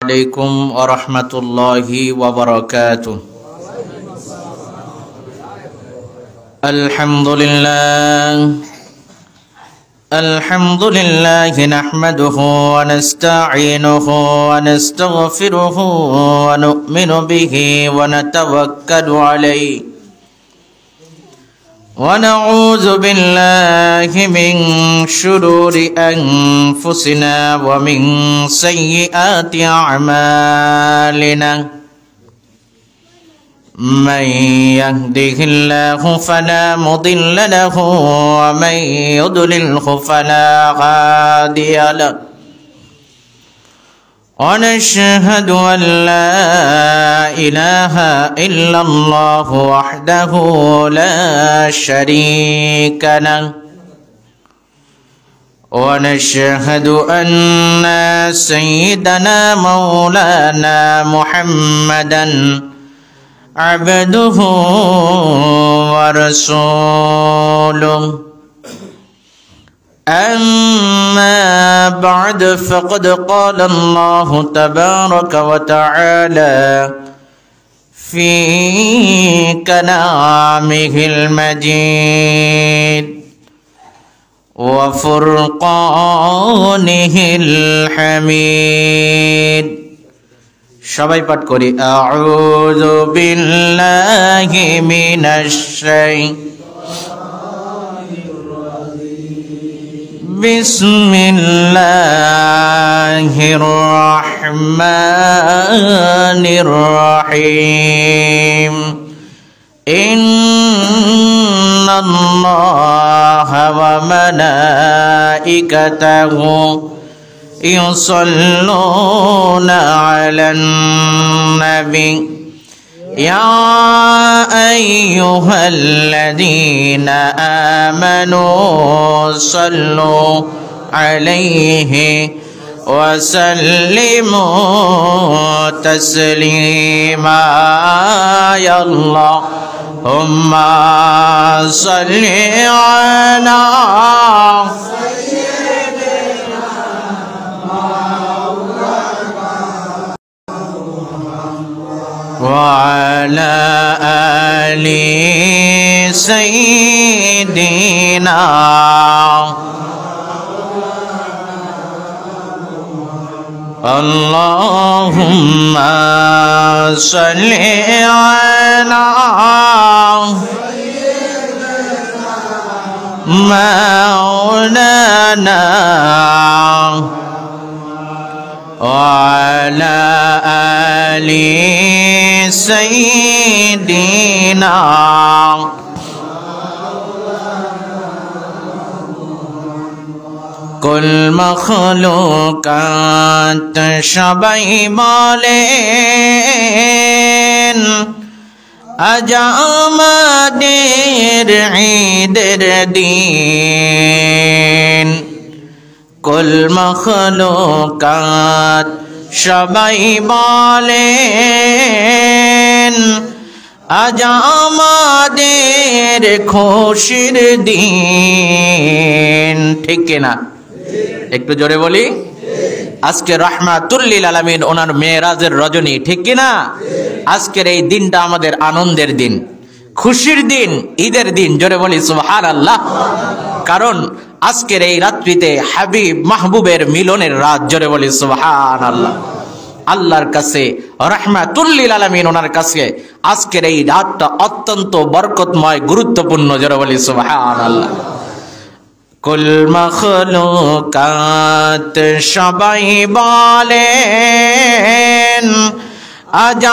عليكم ورحمة الله وبركاته. الحمد لله نحمده ونستعينه ونستغفره ونؤمن به ونتوكل عليه ونعوذ بالله من شرور أنفسنا ومن سيئات أعمالنا من يهده الله فلا مضل له ومن يضلله فلا هادي له ونشهد أن لا إله إلا الله وحده لا شريك له ونشهد أن سيدنا مولانا محمدا عبده ورسوله. أما بعد فقد قال الله تبارك وتعالى في كلامه المجيد وفرقانه الحميد. সবাই পাঠ করি আউযু বিল্লাহি মিনাশ শাইতানির রাজিম বিসমিল্লাহির রহমানির রহিম ইন্নাল্লাহা ওয়া মালাইকাতাহু يصلون على النبي يا أيها الذين آمنوا صلوا عليه وسلموا تسليما يا اللهم صل على وعلى آل سيدنا اللهم صل على مولانا وعلى آل سيدنا কুল মখলুকাত সবাই বলেন আজ আমাদের ঈদের দিন। কুল মখলুকাত সবাই বলেন আজ আমাদের খুশির দিন। ঠিক কিনা? একটু জোরে বলি। আজকে রাহমাতুল লিল আলামিন ওনার মেরাজের রজনী। ঠিক কিনা? আজকের এই দিনটা আমাদের আনন্দের দিন, খুশির দিন, ঈদের দিন। জোরে বলি সুবহানাল্লাহ। কারণ আজকের এই রাত্রিতে হাবিব মাহবুবের মিলনের রাত। জোরে বলি সুবহানাল্লাহ। আল্লাহর কাছে রাহমাতুল লিল আলামিন ওনার কাছে আজকের এই রাতটা অত্যন্ত বরকতময়, গুরুত্বপূর্ণ। জোরে বলি সুবহানাল্লাহ। কুল মখলুকাত সবাই বলেন আজ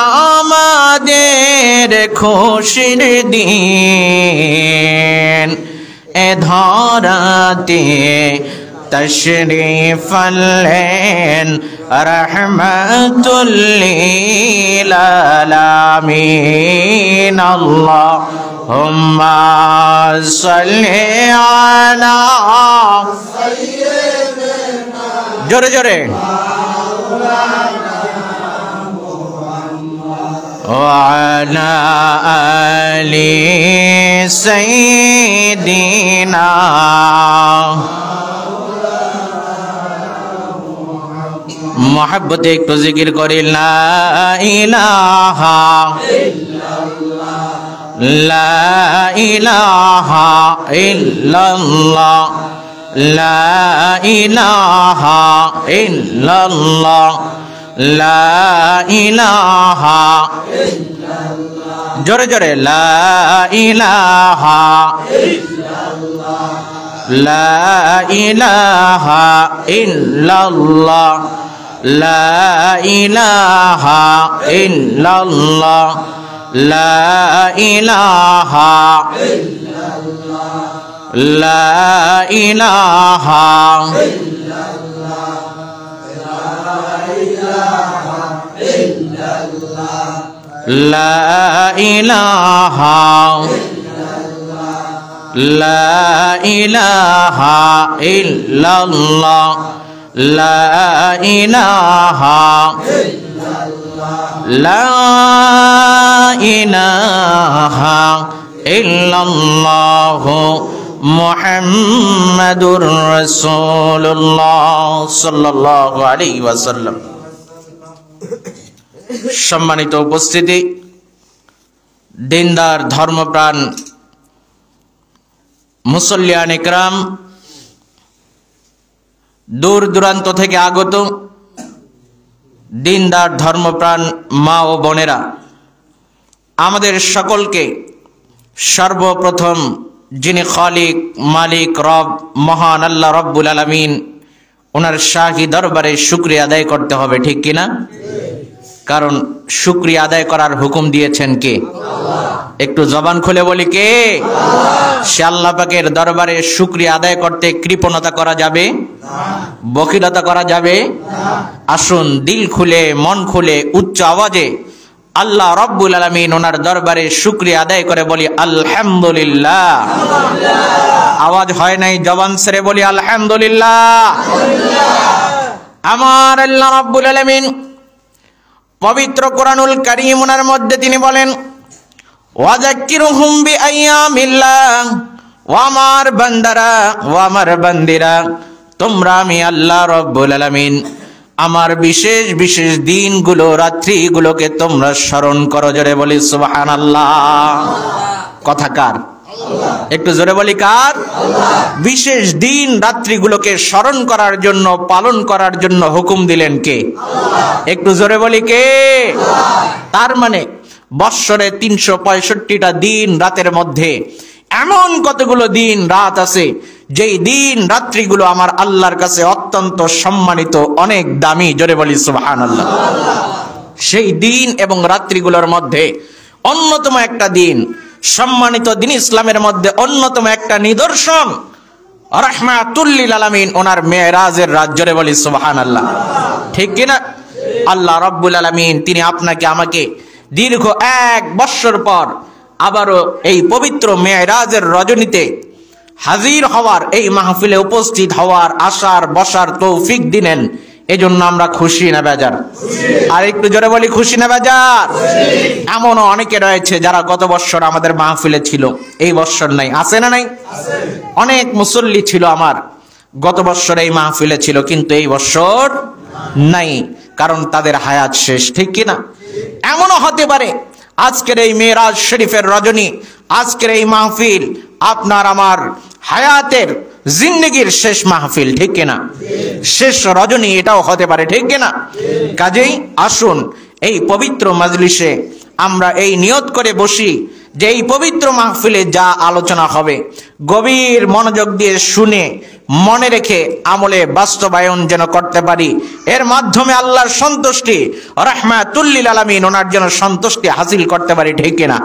আমাদের খুশির দিন। এ ধরাতে তশরিফ আনলেন রাহমাতুল লিল আলামিন। আল্লাহুম্মা সাল্লি আলা সাইয়্যিদিনা জোরে জোরে وعلى آل سيدنا मोहब्बत एक तो जिक्र करे ला इलाहा ला इलाहा इल्लल्लाह ला इलाहा इल्लल्लाह ला इलाहा जोरे जोरे ला इलाहा ला इलाहा इल्लल्लाह ला इलाहा इल्लल्लाह ला इलाहा ला इलाहा ला इलाहा ला इलाहा इल्लल्लाह ला इलाहा ला इलाहा इल्लल्लाह मुहम्मदुर রাসূলুল্লাহ সাল্লাল্লাহু আলাইহি ওয়াসাল্লাম। সম্মানিত উপস্থিতি, দিনদার ধর্মপ্রাণ মুসল্লিয়ান ইকরাম, দূর দূরান্ত থেকে আগত দিনদার ধর্মপ্রাণ মা ও বোনেরা, আমাদের সকলকে সর্বপ্রথম যিনি খালিক মালিক রব মহান আল্লাহ রব্বুল আলামিন ওনার শাহী দরবারে শুকরিয়া আদায় করতে হবে, ঠিক কিনা? কারণ শুকরিয়া আদায় করার হুকুম দিয়েছেন কে? একটু জবান খুলে বলি কে? সে আল্লাহ পাকের দরবারে শুকরিয়া আদায় করতে কৃপণতা করা যাবে? বখিলতা করা যাবে? আসুন দিল খুলে মন খুলে উচ্চ আওয়াজে আল্লাহ রব্বুল আলামিন ওনার দরবারে শুকরিয়া আদায় করে বলি আলহামদুলিল্লাহ। আওয়াজ হয় নাই, জবান ছেড়ে বলি আলহামদুলিল্লাহ। আমার আল্লাহ রব্বুল আলামিন পবিত্র কোরআনুল কারীম ওনার মধ্যে তিনি বলেন ওয়াযাক্কিরুহুম বিআইয়ামিল্লাহ, ও আমার বান্দারা ও আমার বান্দিরা, তোমরা আমি আল্লাহ রব্বুল আলামিন আমার বিশেষ বিশেষ দিনগুলো রাত্রিগুলোকে তোমরা স্মরণ করো। জোরে বলি সুবহানাল্লাহ। কথা কার? একটু জোরে বলি কার? বিশেষ দিন রাত্রিগুলোকে স্মরণ করার জন্য পালন করার জন্য হুকুম দিলেন কে? একটু জোরে বলি কে? তার মানে বৎসরে 365টা দিন রাতের মধ্যে এমন কতগুলো দিন রাত আছে যেই দিন রাত্রিগুলো আমার আল্লাহর কাছে অত্যন্ত সম্মানিত, অনেক দামি। জোরে বলি সুবহানাল্লাহ। সেই দিন এবং রাত্রিগুলোর মধ্যে অন্যতম একটা দিন, সম্মানিত দিন ইসলামের মধ্যে অন্যতম একটা নিদর্শন রাহমাতুল লিল আলামিন ওনার মেরাজের রাত। জোরে বলি সুবহানাল্লাহ, ঠিক কিনা? আল্লাহ রাব্বুল আলামিন তিনি আপনাকে আমাকে দীর্ঘ 1 বৎসর পর আবারও এই পবিত্র মেরাজের রজনীতে হাজির হওয়ার, এই মাহফিলে উপস্থিত হওয়ার, আসার বসার তৌফিক দিলেন। এজন্য আমরা খুশি না বেজার? আর একটু জোরে বলি খুশি না বেজার? এমনও অনেকে রয়েছে যারা গত বৎসর আমাদের মাহফিলে ছিল, এই বৎসর নাই। আছে না নাই? অনেক মুসল্লি ছিল আমার গত বৎসর এই মাহফিলে ছিল, কিন্তু এই বৎসর নাই, কারণ তাদের হায়াত শেষ, ঠিক কিনা? এমনও হতে পারে আজকের এই মেরাজ শরীফের রজনী, আজকের এই মাহফিল আপনার আমার হায়াতের জিন্দেগির শেষ মাহফিল, ঠিক কিনা? শেষ রজনী এটাও হতে পারে, ঠিক কিনা? কাজেই আসুন এই পবিত্র মাজলিসে আমরা এই নিয়ত করে বসি যে এই পবিত্র মাহফিলে যা আলোচনা হবে গভীর মনোযোগ দিয়ে শুনে মনে রেখে আমলে বাস্তবায়ন যেন করতে পারি, এর মাধ্যমে আল্লাহর সন্তুষ্টি রাহমাতুল লিল আলামিন ওনার যেন সন্তুষ্টি হাসিল করতে পারি, ঠিক কিনা?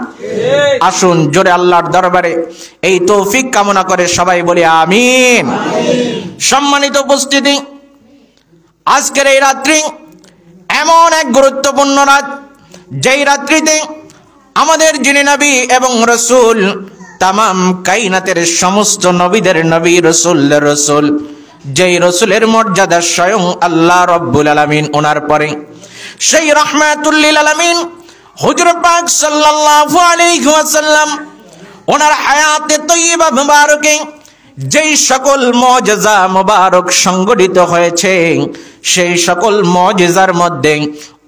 আসুন জোরে আল্লাহর দরবারে এই তৌফিক কামনা করে সবাই বলি আমিন। সম্মানিত উপস্থিতি, আজকের এই রাত্রি এমন এক গুরুত্বপূর্ণ রাত, যেই রাত্রিতে আমাদের যিনি নবী এবং রাসূল, তামাম কায়নাতের সমস্ত নবীদের নবী, রাসূলদের রাসূল, যেই রাসূলের মর্যাদা স্বয়ং আল্লাহ রাব্বুল আলামিন ওনার পরে সেই রাহমাতুল লিল আলামিন হুজুর পাক সাল্লাল্লাহু আলাইহি ওয়াসাল্লাম ওনার হায়াতে তয়্যিবা মুবারকে যেই সকল মুজিজা মুবারক সংগঠিত হয়েছে, সেই সকল মুজিজার মধ্যে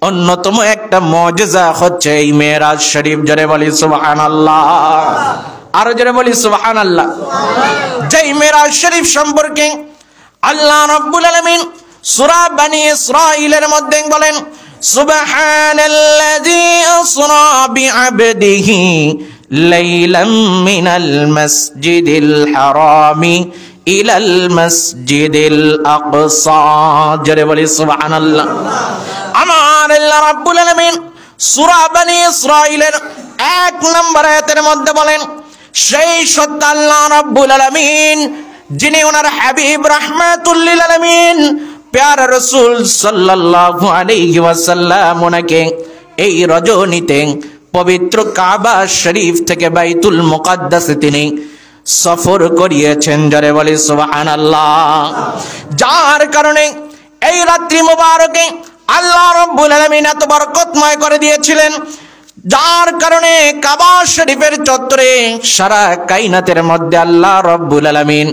অন্যতম একটা মুজিজা হচ্ছে এই মেরাজ শরীফ। জোরে বলি সুবহানাল্লাহ, আরো জোরে বলি সুবহানাল্লাহ। যেই মেরাজ শরীফ সম্পর্কে আল্লাহ রাব্বুল আলামিন সূরা বনী ইসরাঈলের মধ্যে বলেন, সুবহানাল্লাযী আসরা বিআবদিহি লাইলাম মিনাল মাসজিদিল হারামি ইলাল মাসজিদিল আকসা। জোরে বলি সুবহানাল্লাহ। আমার আল্লাহ রাব্বুল আলামিন সূরা বনী ইসরাঈলের 1 নম্বর আয়াতের মধ্যে বলেন, সেই সত্য আল্লাহ রাব্বুল আলামিন যিনি ওনার হাবিব রাহমাতুল লিল আলামিন প্যারা রাসূল সাল্লাল্লাহু আলাইহি ওয়াসাল্লাম ওনাকে এই রজনীতে পবিত্র কাবা শরীফ থেকে বাইতুল মুকাদ্দাসে তিনি সফর করিয়েছেন। জোরে বলি সুবহানাল্লাহ। যার কারণে এই রাত্রি মুবারকে আল্লাহ রাব্বুল আলামিন এত বরকতময় করে দিয়েছিলেন, যার কারণে কাবা শরীফের চত্বরে সারা কায়নাতের মধ্যে আল্লাহ রাব্বুল আলামিন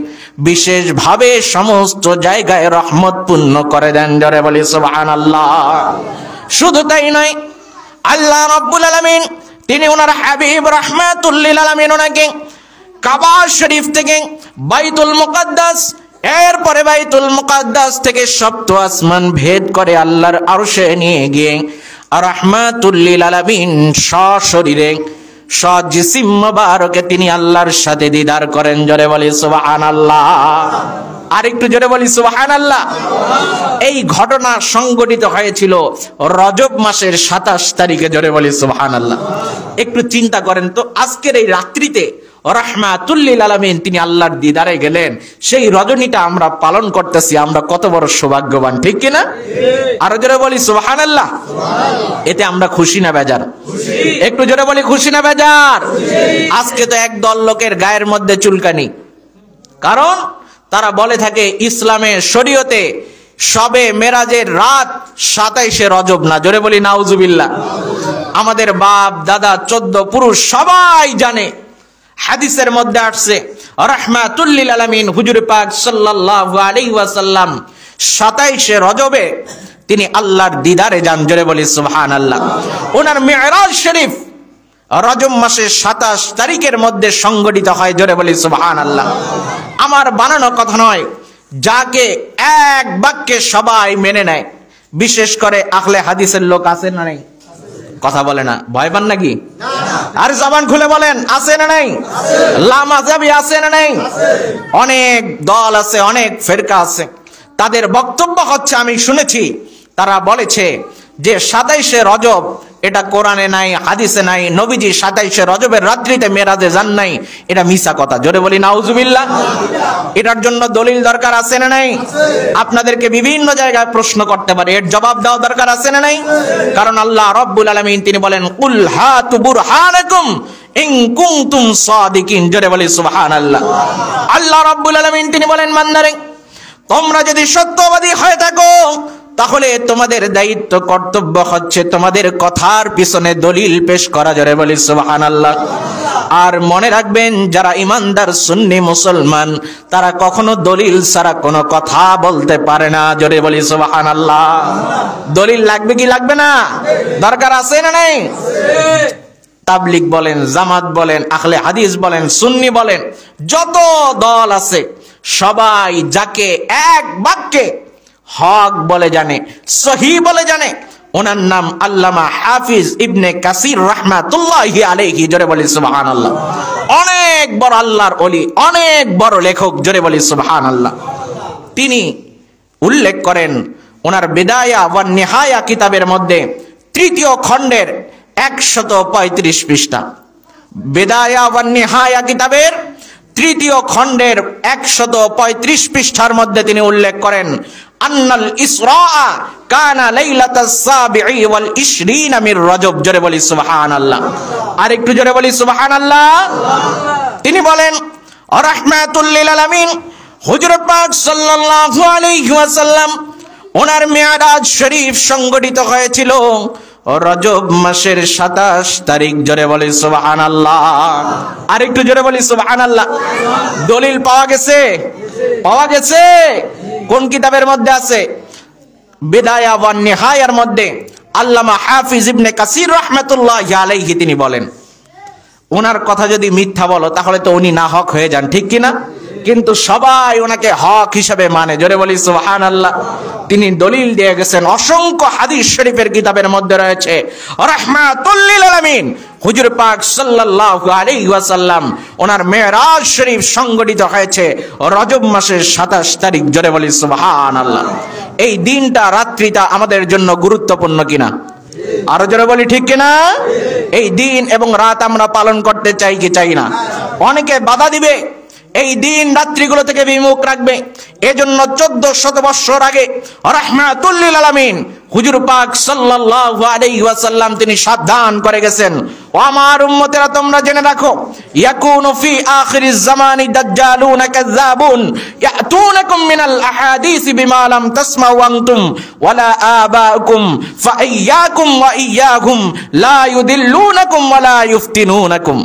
বিশেষভাবে সমস্ত জায়গায় রহমতপূর্ণ করে দেন। জোরে বলি সুবহানাল্লাহ। শুধু তাই নয়, আল্লাহ রাব্বুল আলামিন তিনি ওনার হাবিব রাহমাতুল লিল আলামিন ওনাকে কাবা শরীফ থেকে বাইতুল মুকাদ্দাস, এরপরে বাইতুল মুকাদ্দাস থেকে সপ্ত আসমান ভেদ করে আল্লাহর আরশে নিয়ে গিয়ে রাহমাতুল লিল আলামিন সশরীরে সজিসিম মুবারকে তিনি আল্লাহর সাথে দিদার করেন। জোরে বলি সুবহানাল্লাহ, আরেকটু জোরে বলি সুবহানাল্লাহ। এই ঘটনা সংঘটিত হয়েছিল রজব মাসের 27 তারিখে। জোরে বলি সুবহানাল্লাহ। একটু চিন্তা করেন তো, আজকের এই রাত্রিতে রাহমাতুল লিল আলামিন তিনি আল্লাহর দিদারে গেলেন, সেই রজনীটা আমরা পালন করতেছি, আমরা কত বড় সৌভাগ্যবান, ঠিক কিনা? আরো জোরে বলি সুবহানাল্লাহ। এতে আমরা খুশি না বেজার? একটু জোরে বলি খুশি না বেজার? আজকে তো একদল লোকের গায়ের মধ্যে চুলকানি, কারণ তারা বলে থাকে ইসলামের শরীয়তে শবে মেরাজের রাত 27শে রজব না। জোরে বলি নাউজুবিল্লাহ। আমাদের বাপ দাদা 14 পুরুষ সবাই জানে, হাদিসের মধ্যে আসছে রাহমাতুল লিল আলামিন হুজুর পাক সাল্লাল্লাহু আলাইহি ওয়াসাল্লাম 27শে রজবে তিনি আল্লাহর দিদারে যান। জোরে বলি সুবহানাল্লাহ। ওনার মিরাজ শরীফ রজব মাসের 27 তারিখের মধ্যে সংগঠিত হয়। জোরে বলি সুবহানাল্লাহ। আমার বানানো কথা নয়, যাকে এক বাক্যে সবাই মেনে নেয়, বিশেষ করে আহলে হাদিসের লোক আছে না নেই? কথা বলে না, ভয় পান নাকি? আর জবান খুলে বলেন, আছে না নাই? লামাযাবি আছে না নাই? অনেক দল আছে, অনেক ফিরকা আছে। তাদের বক্তব্য হচ্ছে, আমি শুনেছি তারা বলেছে যে 27শে রজব এটা কোরআনে নাই, হাদিসে নাই, নবীজি 27শে রজবের রাত্রিতে মেরাজে যান নাই, এটা মিছা কথা। জোরে বলি নাউজুবিল্লাহ। এটার জন্য দলিল দরকার আছে না নাই? আপনাদেরকে বিভিন্ন জায়গায় প্রশ্ন করতে পারে, এর জবাব দেওয়া দরকার আছে না নাই? কারণ আল্লাহ রাব্বুল আলামিন তিনি বলেন, কুল হাতু বুরহানাকুম ইন কুনতুম সাদিকিন। জোরে বলি সুবহানাল্লাহ। আল্লাহ রাব্বুল আলামিন তিনি বলেন, বান্দারে তোমরা যদি সত্যবাদী হয়ে থাকো তাহলে তোমাদের দায়িত্ব কর্তব্য হচ্ছে তোমাদের কথার পিছনে দলিল পেশ করা। জোরে বলি সুবহানাল্লাহ। আর মনে রাখবেন, যারা ইমানদার সুন্নি মুসলমান তারা কখনো দলিল ছাড়া কোনো কথা বলতে পারে না। জোরে বলি সুবহানাল্লাহ। দলিল লাগবে কি লাগবে না? দরকার আছে না নাই? তাবলিগ বলেন, জামাত বলেন, আহলে হাদিস বলেন, সুন্নি বলেন, যত দল আছে সবাই যাকে এক বাক্যে হক বলে জানে, সহি বলে জানে, ওনার নাম আল্লামা হাফিজ ইবনে কাসির রাহমাতুল্লাহি আলাইহি। জোরে বলি সুবহানাল্লাহ। অনেক বড় আল্লাহর ওলি, অনেক বড় লেখক। জোরে বলি সুবহানাল্লাহ। তিনি উল্লেখ করেন ওনার বিদায়া ওয়া নিহায়া কিতাবের মধ্যে 3য় খণ্ডের 135 পৃষ্ঠা। বিদায়া ওয়া নিহায়া কিতাবের 3য় খণ্ডের 135 পৃষ্ঠার মধ্যে তিনি উল্লেখ করেন, আন্নাল ইসরা কানা লাইলাতাস সাবিঈ ওয়াল 20 মির রজব। জোরে বলি সুবহানাল্লাহ। আর একটু জোরে বলি সুবহানাল্লাহ। তিনি বলেন, রাহমাতুল লিল আলামিন হুজুর পাক সাল্লাল্লাহু আলাইহি ওয়াসাল্লাম ওনার মিরাজ শরীফ সংগঠিত হয়েছিল রজব মাসের 27 তারিখ। জোরে বলি সুবহানাল্লাহ। আর একটু জোরে বলি সুবহানাল্লাহ। দলিল পাওয়া গেছে, পাওয়া গেছে। কোন কিতাবের মধ্যে আছে? বিদায়া ওয়ান নিহায়ার মধ্যে আল্লামা হাফিজ ইবনে কাসির রাহমাতুল্লাহি আলাইহি তিনি বলেন, ওনার কথা যদি মিথ্যা বলো তাহলে তো উনি না হক হয়ে যান, ঠিক কিনা? কিন্তু সবাই ওনাকে হক হিসাবে মানে। জোরে বলি সুবহানাল্লাহ। তিনি দলিল দিয়ে গেছেন, অসংখ্য হাদিস শরীফের কিতাবের মধ্যে রয়েছে রাহমাতুল লিল আলামিন হুজুর পাক সাল্লাল্লাহু আলাইহি ওয়াসাল্লাম ওনার মেরাজ শরীফ সংগঠিত হয়েছে রজব মাসের 27 তারিখ। জোরে বলি সুবহানাল্লাহ। এই দিনটা, রাত্রিটা আমাদের জন্য গুরুত্বপূর্ণ কিনা? আরো জোরে বলি ঠিক কিনা? এই দিন এবং রাত আমরা পালন করতে চাই কি চাই না? অনেকে বাধা দিবে, এই দিন রাত্রিগুলো থেকে বিমুখ রাখবে। এজন্য 1400 বছর আগে রাহমাতুল লিল আলামিন হুজুর পাক সাল্লাল্লাহু আলাইহি ওয়াসাল্লাম তিনি সাবধান করে গেছেন, ও আমার উম্মতেরা তোমরা জেনে রাখো, ইয়াকুনু ফি আখিরিজ জামানি দাজ্জালুন কাযাবুন ইয়াতুনাকুম মিনাল আহাদিস বিমা লাম তাসমাউ আনতুম ওয়ালা আবাউকুম ফাইয়াকুম ওয়া ইয়্যাহুম লা ইউদিল্লুনাকুম ওয়ালা ইফতিনুনাকুম।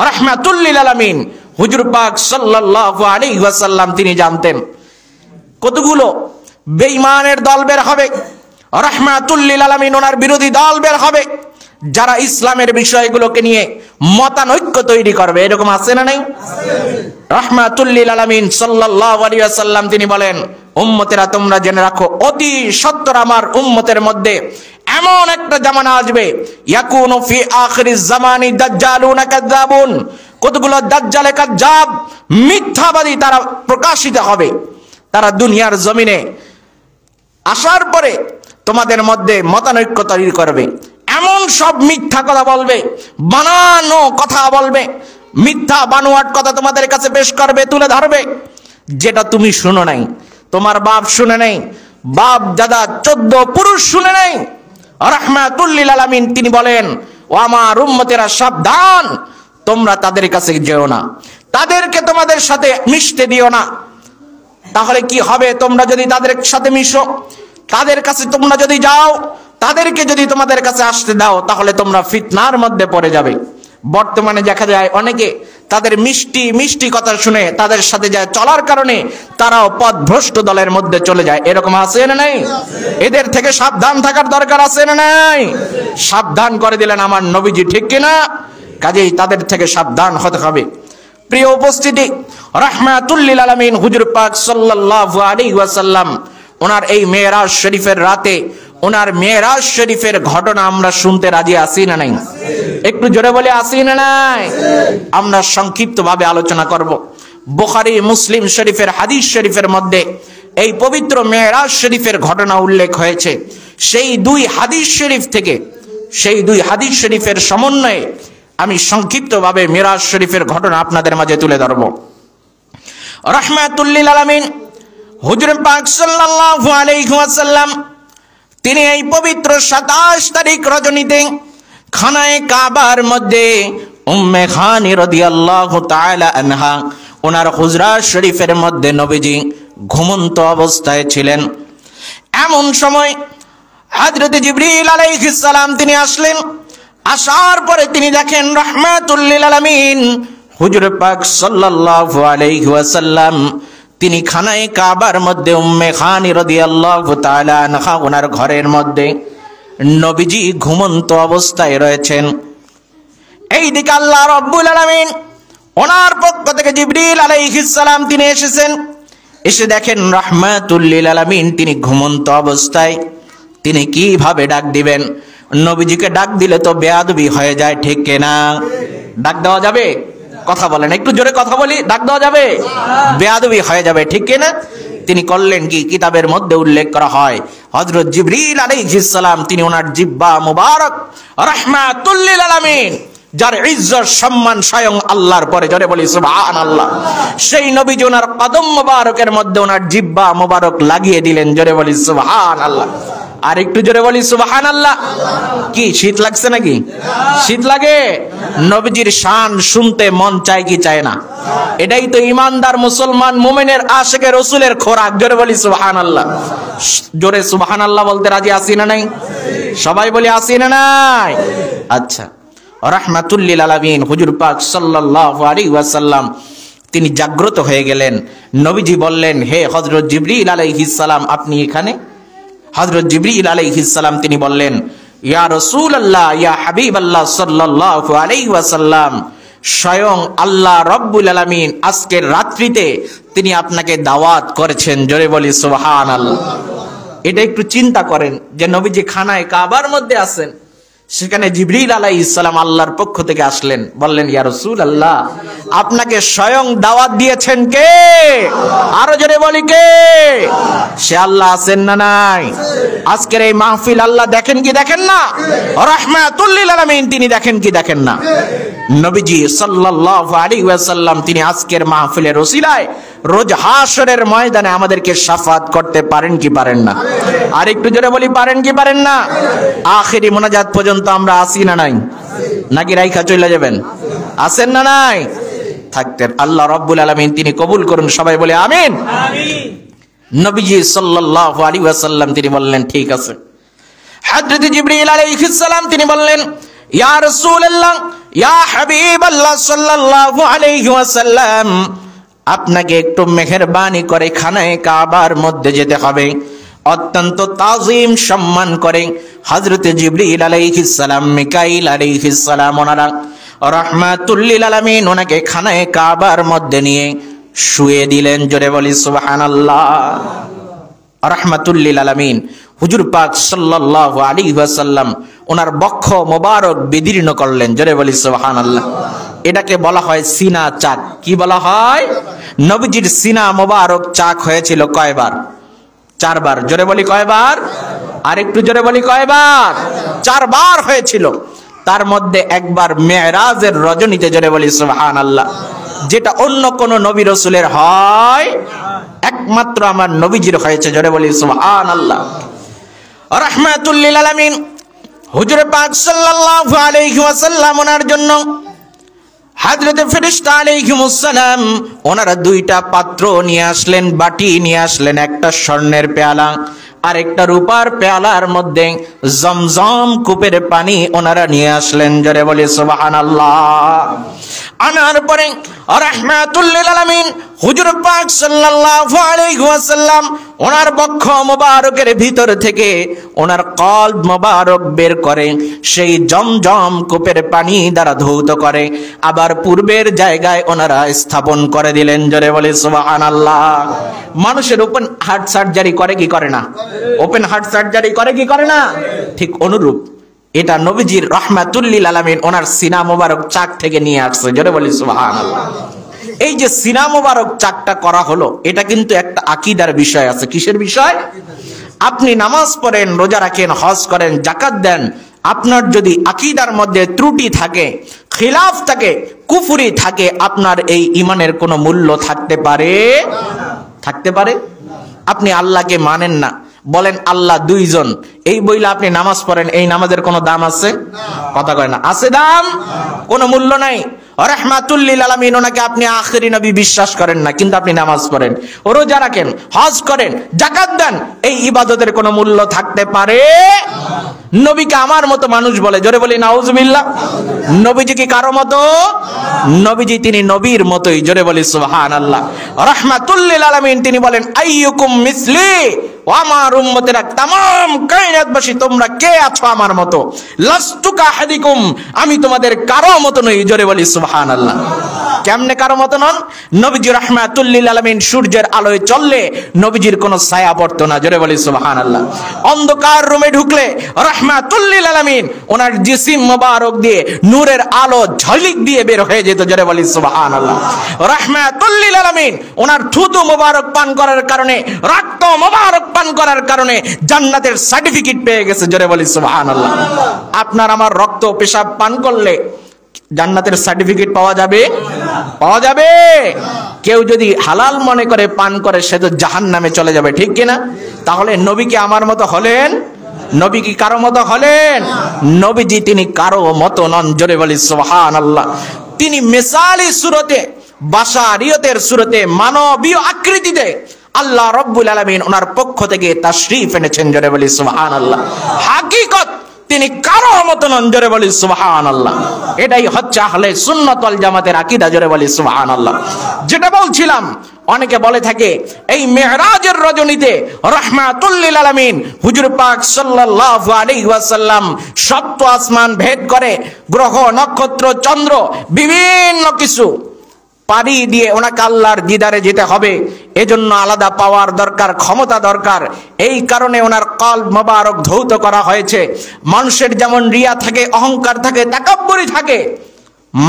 রাহমাতুল লিল আলামিন হুজুর পাক সাল্লাল্লাহু আলাইহি ওয়াসাল্লাম তিনি জানতেন কতগুলো বেঈমানের দল বের হবে, রাহমাতুল লিল আলামিন ওনার বিরোধী দল বের হবে, যারা ইসলামের বিষয়গুলোকে নিয়ে মতানৈক্য তৈরি করবে। এরকম আছে না নাই? রাহমাতুল লিল আলামিন সাল্লাল্লাহু আলাইহি ওয়াসাল্লাম তিনি বলেন, উম্মতেরা তোমরা জেনে রাখো, অতি সত্বর আমার উম্মতের মধ্যে এমন একটা জামানা আসবে, ইয়াকুনু ফি আখিরিজ জামানি দাজ্জালুন কাযাবুন, কতগুলো দাজ্জালে কাযাব মিথ্যাবাদী তারা প্রকাশিত হবে। তারা দুনিয়ার জমিনে আসার পরে তোমাদের মধ্যে মতানৈক্য তৈরি করবে, এমন সব মিথ্যা কথা বলবে, বানানো কথা বলবে, মিথ্যা বানোয়াট কথা তোমাদের কাছে পেশ করবে, তুলে ধরবে, যেটা তুমি শুনো নাই, তোমার বাপ শুনে নাই, বাপ দাদা 14 পুরুষ শুনে নাই। রাহমাতুল লিল আলামিন তিনি বলেন, ও আমার উম্মতেরা সাবধান, তোমরা তাদের কাছে যেও না, তাদেরকে তোমাদের সাথে মিশতে দিও না। তাহলে কি হবে? তোমরা যদি তাদের সাথে মিশো, তাদের কাছে তোমরা যদি যাও, তাদেরকে যদি তোমাদের কাছে আসতে দাও, তাহলে তোমরা ফিতনার মধ্যে পড়ে যাবে। বর্তমানে দেখা যায় অনেকে তাদের মিষ্টি মিষ্টি কথা শুনে তাদের সাথে যায় চলার কারণে তারাও পথভ্রষ্ট দলের মধ্যে চলে যায়। এরকম আছে না নাই? এদের থেকে সাবধান থাকার দরকার আছে না নাই? সাবধান করে দিলেন আমার নবীজি, ঠিক কিনা? কাজেই তাদের থেকে সাবধান হতে হবে। প্রিয় উপস্থিতি, রাহমাতুল লিল আলামিন হুজুর পাক সাল্লাল্লাহু আলাইহি ওয়াসাল্লাম ওনার এই মেরাজ শরীফের রাতে, ওনার মেরাজ শরীফের ঘটনা আমরা শুনতে রাজি আছি না নাই? একটু জোরে বলে আছি না নাই? আমরা সংক্ষিপ্ত ভাবে আলোচনা করব। বুখারী মুসলিম শরীফের হাদিস শরীফের মধ্যে এই পবিত্র মেরাজ শরীফের ঘটনা উল্লেখ হয়েছে। সেই দুই হাদিস শরীফ থেকে, সেই দুই হাদিস শরীফের সমন্বয়ে আমি সংক্ষিপ্তভাবে মেরাজ শরীফের ঘটনা আপনাদের মাঝে তুলে ধরব। রাহমাতুল লিল আলামিন হুজুর পাক সাল্লাল্লাহু আলাইহি ওয়াসাল্লাম তিনি এই পবিত্র 27 তারিখ রজনীতে খানায়ে কাবার মধ্যে উম্মে খানি রাদিয়াল্লাহু তাআলা আনহা ওনার হুজরা শরীফের মধ্যে নবীজি ঘুমন্ত অবস্থায় ছিলেন। এমন সময় হযরত জিবরিল আলাইহিস সালাম তিনি আসলেন। আসার পরে তিনি দেখেন রাহমাতুল লিল আলামিন হুজুর পাক সাল্লাল্লাহু আলাইহি ওয়াসাল্লাম তিনি খানায়ে কাবার মধ্যে উম্মে খানি রাদিয়াল্লাহু তাআলা আনহা ওনার ঘরের মধ্যে নবীজি ঘুমন্ত অবস্থায় রয়েছেন। এইদিকে আল্লাহ রাব্বুল আলামিন ওনার পক্ষ থেকে জিবরিল আলাইহিস সালাম তিনি এসেছেন। এসে দেখেন রাহমাতুল লিল আলামিন তিনি ঘুমন্ত অবস্থায়। তিনি কিভাবে ডাক দিবেন? নবীজিকে ডাক দিলে তো বেয়াদবি হয়ে যায়, ঠিক কিনা? ডাক দেওয়া যাবে? কথা বলেন, একটু জোরে কথা বলি। ডাক দেওয়া যাবে? বেয়াদবি হয়ে যাবে, ঠিক কিনা? তিনি করলেন কি? কিতাবের মধ্যে উল্লেখ করা হয় হযরত জিবরিল আলাইহিস সালাম তিনি ওনার জিহ্বা মুবারক রাহমাতুল লিল আলামিন যার ইজ্জত সম্মান স্বয়ং আল্লাহর পরে, জোরে বলি সুবহানাল্লাহ, সেই নবীজি ওনার কদম মুবারকের মধ্যে ওনার জিহ্বা মুবারক লাগিয়ে দিলেন। জোরে বলি সুবহানাল্লাহ। আর একটু জোরে বলি সুবহানাল্লাহ। কি শীত লাগছে নাকি? শীত লাগে? নবীজির শান শুনতে মন চায় কি চায় না? এটাই তো ইমানদার মুসলমান মুমিনের আশিকে রাসূলের খোরাক। জোরে বলি সুবহানাল্লাহ। জোরে সুবহানাল্লাহ বলতে রাজি আছি না নাই? সবাই বলি আসি না নাই? আচ্ছা, রাহমাতুল লিল আলামিন হুজুর পাক সাল্লাল্লাহু আলাইহি ওয়াসাল্লাম তিনি জাগ্রত হয়ে গেলেন। নবীজি বললেন, হে হযরত জিবরিল আলাইহিস সালাম, আপনি এখানে? হযরত জিবরিল আলাইহিস সালাম তিনি বললেন, ইয়া রাসূলুল্লাহ, ইয়া হাবিবাল্লাহ সাল্লাল্লাহু আলাইহি ওয়াসাল্লাম, স্বয়ং আল্লাহ রব্বুল আলামিন আজকের রাত্রিতে তিনি আপনাকে দাওয়াত করেছেন। জোরে বলি সুবহানাল্লাহ। এটা একটু চিন্তা করেন যে নবীজি খানায় কাবার মধ্যে আছেন, সেখানে জিবরিল আলাইহিস সালাম আল্লাহর পক্ষ থেকে আসলেন, বললেন, ইয়া রাসূলুল্লাহ, আপনাকে স্বয়ং দাওয়াত দিয়েছেন কে? আরো জোরে বলি কে? সে আল্লাহ আছেন না নাই? আজকের এই মাহফিল আল্লাহ দেখেন কি দেখেন না? রাহমাতুল লিল আলামিন তিনি দেখেন কি দেখেন না? নবীজি সাল্লাল্লাহু আলাইহি ওয়াসাল্লাম তিনি আজকের মাহফিলের ওসিলায় রোজ হাশরের ময়দানে আমাদেরকে শাফাত করতে পারেন কি পারেন না? আর একটু জোরে বলি, পারেন কি পারেন না? আখেরি মোনাজাত পর্যন্ত আমরা আসি না নাই? নাকি রাইখা চলে যাবেন? আছেন না নাই? থাকতেন। আল্লাহ রাব্বুল আলামিন তিনি কবুল করুন, সবাই বলে আমিন। নবীজি সাল্লাল্লাহু আলাইহি ওয়াসাল্লাম তিনি বললেন, ঠিক আছে। হযরত জিবরিল আলাইহিস সালাম তিনি বললেন, ইয়া রাসূলুল্লাহ, ইয়া হাবিবাল্লাহ সাল্লাল্লাহু আলাইহি ওয়াসাল্লাম, আপনাকে একটু মেহেরবানি করে খানায়ে কাবার মধ্যে যেতে হবে। অত্যন্ত তাজিম সম্মান করে হযরত জিবরিল আলাইহিস সালাম, মিকাইল আলাইহিস সালাম ওনারা রাহমাতুল লিল আলামিন ওনাকে খানায়ে কাবার মধ্যে নিয়ে শুয়ে দিলেন। জোরে বলি সুবহানাল্লাহ। রাহমাতুল লিল আলামিন হুজুর পাক সাল্লাল্লাহু আলাইহি ওয়াসাল্লাম ওনার বক্ষ মোবারক বিদীর্ণ করলেন। জোরে বলি সুবহানাল্লাহ। এটাকে বলা হয় সিনা চাক। কি বলা হয়? নবীজির সিনা মোবারক চাক হয়েছিল কয়বার? 4 বার। জোরে বলি কয়বার? আর একটু জোরে বলি কয়বার? 4 বার হয়েছিল। তার মধ্যে একবার মেরাজের রজনীতে, জোরে বলি সুবহানাল্লাহ, যেটা অন্য কোন নবী রাসূলের হয়, একমাত্র আমার নবীজির হয়েছে। জোরে বলি সুবহানাল্লাহ। রাহমাতুল লিল আলামিন হুজুর পাক সাল্লাল্লাহু আলাইহি ওয়াসাল্লাম ওনার জন্য হযরত ফেরেশতা আলাইহিমুস সালাম ওনারা 2টা পাত্র নিয়ে আসলেন, বাটি নিয়ে আসলেন, একটা স্বর্ণের পেয়ালা আর একটা রূপার পেয়ালার মধ্যে জমজম কূপের পানি ওনারা নিয়ে আসলেন। জোরে বলি সুবহানাল্লাহ। আনার পরে রাহমাতুল লিল আলামিন হুজুর পাক সাল্লাল্লাহু আলাইহি ওয়াসাল্লাম ওনার বক্ষ মোবারকের ভিতর থেকে ওনার কলব মোবারক বের করে সেই জমজম কূপের পানি দ্বারা ধৌত করে আবার পূর্বের জায়গায় ওনারা স্থাপন করে দিলেন। জোরে বলি সুবহানাল্লাহ। মানুষের ওপেন হার্ট সার্জারি করে কি করে না? ওপেন হার্ট সার্জারি করে কি করে না? ঠিক অনুরূপ এটা নবীজির রাহমাতুল লিল আলামিন ওনার সিনা মোবারক চাক থেকে নিয়ে আসছে। জোরে বলি সুবহানাল্লাহ। এই যে সিনা মোবারক চাকটা করা হলো, এটা কিন্তু একটা আকীদার বিষয় আছে। কিসের বিষয়? আপনি নামাজ পড়েন, রোজা রাখেন, হজ করেন, যাকাত দেন, আপনার যদি আকীদার মধ্যে ত্রুটি থাকে, খিলাফ থাকে, কুফরি থাকে, আপনার এই ঈমানের কোনো মূল্য থাকতে পারে? থাকতে পারে? আপনি আল্লাহকে মানেন না, বলেন আল্লাহ 2 জন, এই বইলে আপনি নামাজ পড়েন, এই নামাজের কোনো দাম আছে? কথা কয় না। আছে দাম? কোনো মূল্য নাই। রাহমাতুল লিল আলামিন ওনাকে আপনি আখেরি নবী বিশ্বাস করেন না, কিন্তু আপনি নামাজ পড়েন, রোজা রাখেন, হজ করেন, যাকাত দেন, এই ইবাদতের কোনো মূল্য থাকতে পারে? নবীকে আমার মতো মানুষ বলে। জোরে বলি নাউজুবিল্লাহ। নবীজি কি কারো মতো? নবীজি তিনি নবীর মতোই। জোরে বলি সুবহানাল্লাহ। রাহমাতুল লিল আলামিন তিনি বলেন, আইয়ুকুম মিসলি, ও আমার উম্মতেরা, तमाम কায়নাতবাসী, তোমরা কে আছো আমার মতো? লাস্তু কাহাদিকুম, আমি তোমাদের কারো মতো নই। জোরে বলি সুবহানাল্লাহ। কেমনে কারো মতো নন? নবীজি রাহমাতুল লিল আলামিন সূর্যের আলোয় চললে নবীজির কোনো ছায়া পড়তো না। জোরে বলি সুবহানাল্লাহ। অন্ধকার রুমে ঢুকলে রাহমাতুল লিল আলামিন ওনার জিসিম মোবারক দিয়ে নূরের আলো ঝলক দিয়ে বের হয়ে যেত। জোরে বলি সুবহানাল্লাহ। রাহমাতুল লিল আলামিন ওনার থুতু মোবারক পান করার কারণে, রক্ত মোবারক পান করার কারণে জান্নাতের সার্টিফিকেট পেয়ে গেছে। জোরে বলি সুবহানাল্লাহ। আপনার আমার রক্ত পেশাব পান করলে জান্নাতের সার্টিফিকেট পাওয়া যাবে? পাওয়া যাবে। কেউ যদি হালাল মনে করে পান করে, সে তো জাহান্নামে চলে যাবে, ঠিক কিনা? তাহলে নবী কি আমার মতো হলেন? নবী কি কারো মতো হলেন? নবীজি তিনি কারো মতো নন। জোরে বলি সুবহানাল্লাহ। তিনি মিসালি সুরতে, বাশারিয়তের সুরতে, মানবীয় আকৃতিতে আল্লাহ রাব্বুল আলামিন ওনার পক্ষ থেকে তাশরীফ এনেছেন। জোরে বলি সুবহানাল্লাহ। হাকিকত তিনি কারো মত নন, জোরে বলি সুবহানাল্লাহ। এটাই হচ্ছে আহলে সুন্নাত ওয়াল জামাতের আকীদা, জোরে বলি সুবহানাল্লাহ। যেটা বলছিলাম, অনেকে বলে থাকে এই মেরাজের রজনীতে রাহমাতুল লিল আলামিন হুজুর পাক সাল্লাল্লাহু আলাইহি ওয়াসাল্লাম সপ্ত আসমান ভেদ করে গ্রহ নক্ষত্র চন্দ্র বিভিন্ন কিছু পাড়ি দিয়ে ওনাকে আল্লাহর দিদারে যেতে হবে, এজন্য আলাদা পাওয়ার দরকার, ক্ষমতা দরকার। এই কারণে ওনার কলব মোবারক ধৌত করা হয়েছে। মানুষের যেমন রিয়া থাকে, অহংকার থাকে, তাকাব্বুরি থাকে,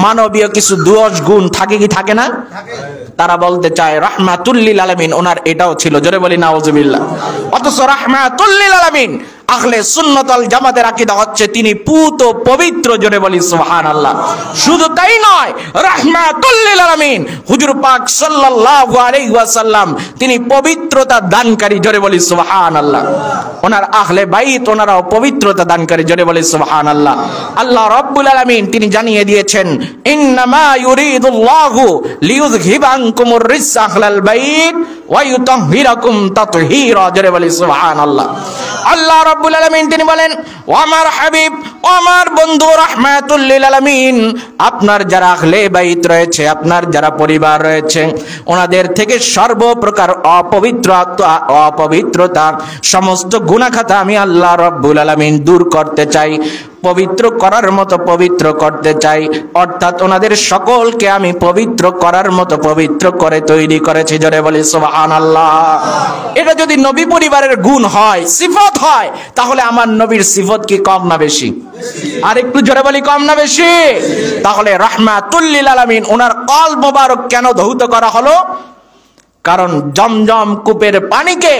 মানবীয় কিছু দোষ গুণ থাকে কি থাকে না? তারা বলতে চায় রাহমাতুল লিল আলামিন ওনার এটাও ছিল, জোরে বলি নাউজুবিল্লাহ। অথচ রাহমাতুল লিল আলামিন আহলে সুন্নাত ওয়াল জামাতের আকীদা হচ্ছে তিনি পুত পবিত্র, জোরে বলি সুবহানাল্লাহ। শুধু তাই নয়, রাহমাতুল লিল আলামিন হুজুর পাক সাল্লাল্লাহু আলাইহি ওয়াসাল্লাম তিনি পবিত্রতা দানকারী, জোরে বলি সুবহানাল্লাহ। ওনার আহলে বাইত ওনারাও পবিত্রতা দানকারী, জোরে বলি সুবহানাল্লাহ। আল্লাহ রাব্বুল আলামিন তিনি জানিয়ে দিয়েছেন ইন্নামা ইউরিদুল্লাহু লিইউযহিবা আনকুমুর রিজসা আহলাল বাইত ওয়া ইউতাহহিরাকুম তাতহীরা, জোরে বলি সুবহানাল্লাহ। আল্লাহ রাব্বুল আলামিন তিনি বলেন, ও আমার হাবিব, ও আমার বন্ধু রাহমাতুল লিল আলামিন, আপনার যারা আহলে বাইত রয়েছে, আপনার যারা পরিবার রয়েছে, ওনাদের থেকে সর্বপ্রকার অপবিত্রতা সমস্ত গুনাহ-খাতা আমি আল্লাহ রাব্বুল আলামিন দূর করতে চাই, পবিত্র করার মতো পবিত্র করতে চাই। অর্থাৎ ওনাদের সকলকে আমি পবিত্র করার মতো পবিত্র করে তৈরি করেছি, জোরে বলি সুবহানাল্লাহ। এটা যদি নবী পরিবারের গুণ হয়, সিফত হয়, তাহলে আমার নবীর সিফত কি কম না বেশি? আর একটু জোরে বলি, কম না বেশি? তাহলে রাহমাতুল লিল আলামিন ওনার কলব মোবারক কেন ধৌত করা হলো? কারণ জমজম কূপের পানিকে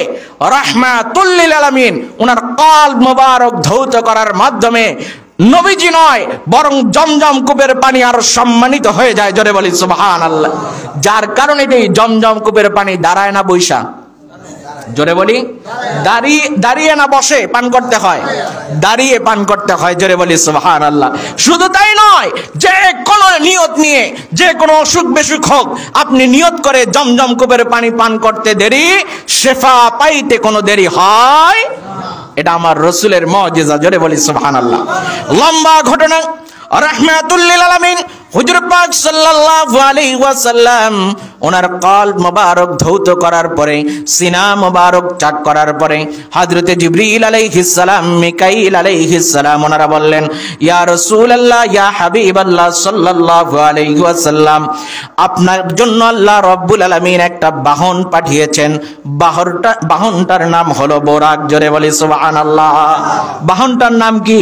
রাহমাতুল লিল আলামিন ওনার কলব মোবারক ধৌত করার মাধ্যমে নবীজি নয় বরং জমজম কূপের পানি আরো সম্মানিত হয়ে যায়, জোরে বলি সুবহানাল্লাহ। যার কারণে এই জমজম কূপের পানি দাঁড়ায় না বৈশা, জোরে বলি দাঁড়িয়ে না বসে পান করতে হয়, দাঁড়িয়ে পান করতে হয়, জোরে বলি সুবহানাল্লাহ। শুধু তাই নয়, যে কোনো নিয়ত নিয়ে যে কোনো অসুখ বিসুখ হোক, আপনি নিয়ত করে জমজম কূপের পানি পান করতে দেরি, শেফা পাইতে কোনো দেরি হয়। এটা আমার রাসূলের মুজিজা, জোরে বলি সুবহানাল্লাহ। লম্বা ঘটনা, রাহমাতুল লিল আলামিন হুজুর পাক সাল্লাল্লাহু আলাইহি ওয়াসাল্লাম ওনার কলব মোবারক ধৌত করার পরে, সিনা মোবারক চাক করার পরে হযরতে জিবরিল আলাইহিস সালাম, মিকাইল আলাইহিস সালাম ওনারা বললেন, ইয়া রাসূলুল্লাহ, ইয়া হাবিবাল্লাহ সাল্লাল্লাহু আলাইহি ওয়াসাল্লাম, আপনার জন্য আল্লাহ রাব্বুল আলামিন একটা বাহন পাঠিয়েছেন। বাহনটার নাম হলো বোরাক, জোরে বলি সুবহানাল্লাহ। বাহনটার নাম কি?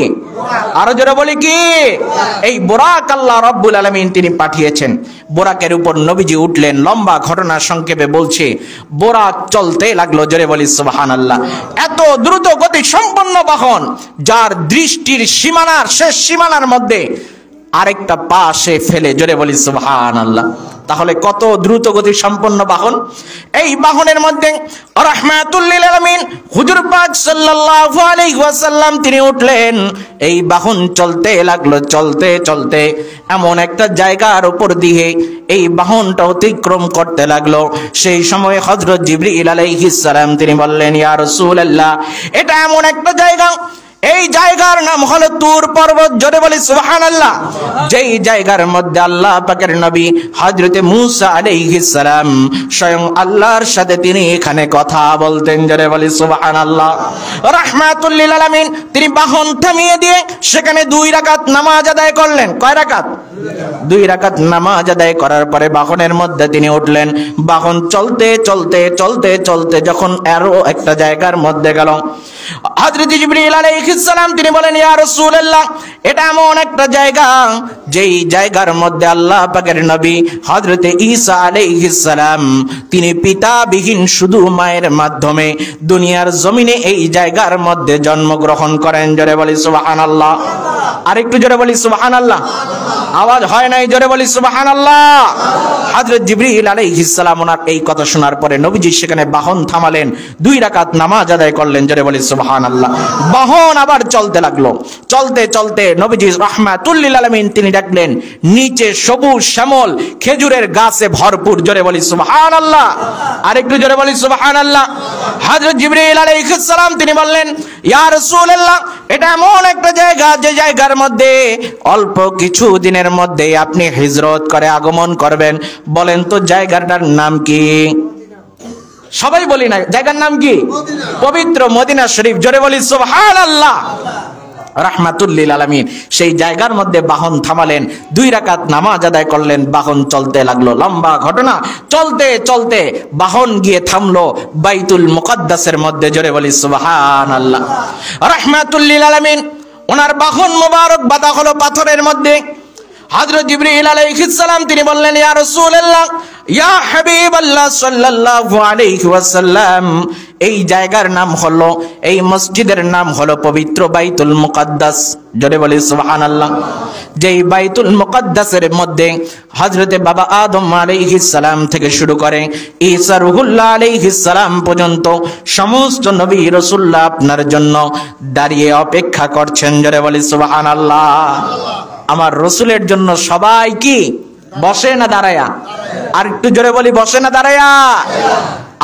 আরো জোরে বলি কি? এই বোরাক আল্লাহ রাব্বুল আলামিন তিনি পাঠিয়েছেন। বোরাকের উপর নবীজি উঠলেন। লম্বা ঘটনা সংক্ষেপে বলছে, বোরাক চলতে লাগলো, জোরে বলি সুবহানাল্লাহ। এত দ্রুত গতি সম্পন্ন বাহন, যার দৃষ্টির সীমানার শেষ সীমানার মধ্যে আরেকটা পা সে ফেলে, জোরে বলি সুবহানাল্লাহ। তাহলে কত দ্রুত গতি সম্পন্ন বাহন। এই বাহনের মধ্যে রাহমাতুল লিল আলামিন হুজুর পাক সাল্লাল্লাহু আলাইহি ওয়াসাল্লাম তিনি উঠলেন। এই বাহন চলতে লাগলো, চলতে চলতে এমন একটা জায়গার উপর দিয়ে এই বাহনটা অতিক্রম করতে লাগলো। সেই সময় হযরত জিবরিল আলাইহিস সালাম তিনি বললেন, ইয়া রাসূলুল্লাহ, এটা এমন একটা জায়গা, এই জায়গার নাম হলো তুর পর্বত, জোরে বলি সুবহানাল্লাহ। যেই জায়গার মধ্যে আল্লাহ পাকের নবী হযরতে মূসা আলাইহিস সালাম স্বয়ং আল্লাহর সাথে তিনি এখানে কথা বলতেন, জোরে বলি সুবহানাল্লাহ। রাহমাতুল লিল আলামিন তিনি বাহন থামিয়ে দিয়ে সেখানে 2 রাকাত নামাজ আদায় করলেন। কয় রাকাত? 2 রাকাত নামাজ আদায় করার পরে বাহনের মধ্যে তিনি উঠলেন। বাহন চলতে চলতে চলতে চলতে যখন আরো একটা জায়গার মধ্যে গেল, হযরত জিবরিল আলাইহিস সালাম তিনি বলেন, ইয়া রাসূলুল্লাহ, এটা এমন একটা জায়গা, যেই জায়গার মধ্যে আল্লাহ পাকের নবী হযরত ঈসা আলাইহিস সালাম তিনি পিতাবিহীন শুধু মায়ের মাধ্যমে দুনিয়ার জমিনে এই জায়গার মধ্যে জন্মগ্রহণ করেন, জোরে বলি সুবহানাল্লাহ। আরেকটু জোরে বলি সুবহানাল্লাহ। আওয়াজ হয় নাই, জোরে বলি সুবহানাল্লাহ। হযরত জিবরিল আলাইহিস সালাম ওনার এই কথা শোনার পরে নবীজি সেখানে বাহন থামালেন, 2 রাকাত নামাজ আদায় করলেন, জোরে বলি সুবহানাল্লাহ। বাহন আবার চলতে লাগলো, চলতে চলতে নবীজি রাহমাতুল লিল আলামিন তিনি দেখলেন নিচে সবুজ শ্যামল খেজুরের গাছে ভরপুর। জোরে বলি সুবহানাল্লাহ, আরেকটু জোরে বলি সুবহানাল্লাহ। হযরত জিবরিল আলাইহিস সালাম তিনি বললেন, ইয়া রাসূলুল্লাহ, এটা এমন একটা জায়গা যে জায়গার মধ্যে অল্প কিছু দিনের মধ্যে আপনি হিজরত করে আগমন করবেন। বলেন তো জায়গাটার নাম কি? সবাই বলি না, জায়গার নাম কি? পবিত্র মদিনা শরীফ। জোরে বলি সুবহানাল্লাহ। রাহমাতুল লিল আলামিন সেই জায়গার মধ্যে বাহন থামালেন, 2 রাকাত নামাজ আদায় করলেন, বাহন চলতে লাগলো। লম্বা ঘটনা, চলতে চলতে বাহন গিয়ে থামলো বাইতুল মুকদ্দাসের মধ্যে। জোরে বলি সুবহানাল্লাহ। রাহমাতুল লিল আলামিন ওনার বাহন মোবারক বাঁধা হলো পাথরের মধ্যে। হযরত জিবরিল আলাইহিস সালাম তিনি বললেন, ইয়া রাসূলুল্লাহ, ইয়া হাবিবাল্লাহ সাল্লাল্লাহু আলাইহি ওয়াসাল্লাম, এই জায়গার নাম হলো, এই মসজিদের নাম হলো পবিত্র বাইতুল মুকদ্দাস। জোরে বলি সুবহানাল্লাহ। যেই বাইতুল মুকদ্দাসের মধ্যে হযরতে বাবা আদম আলাইহিস সালাম থেকে শুরু করে ঈসা রূহুল্লাহ আলাইহিস সালাম পর্যন্ত সমস্ত নবী রাসূলুল্লাহ আপনার জন্য দাঁড়িয়ে অপেক্ষা করছেন। জোরে বলি সুবহানাল্লাহ। আমার রসুলের জন্য সবাই কি বসে না দাঁড়ায়া? আর একটু জোরে বলি, বসে না দাঁড়ায়া?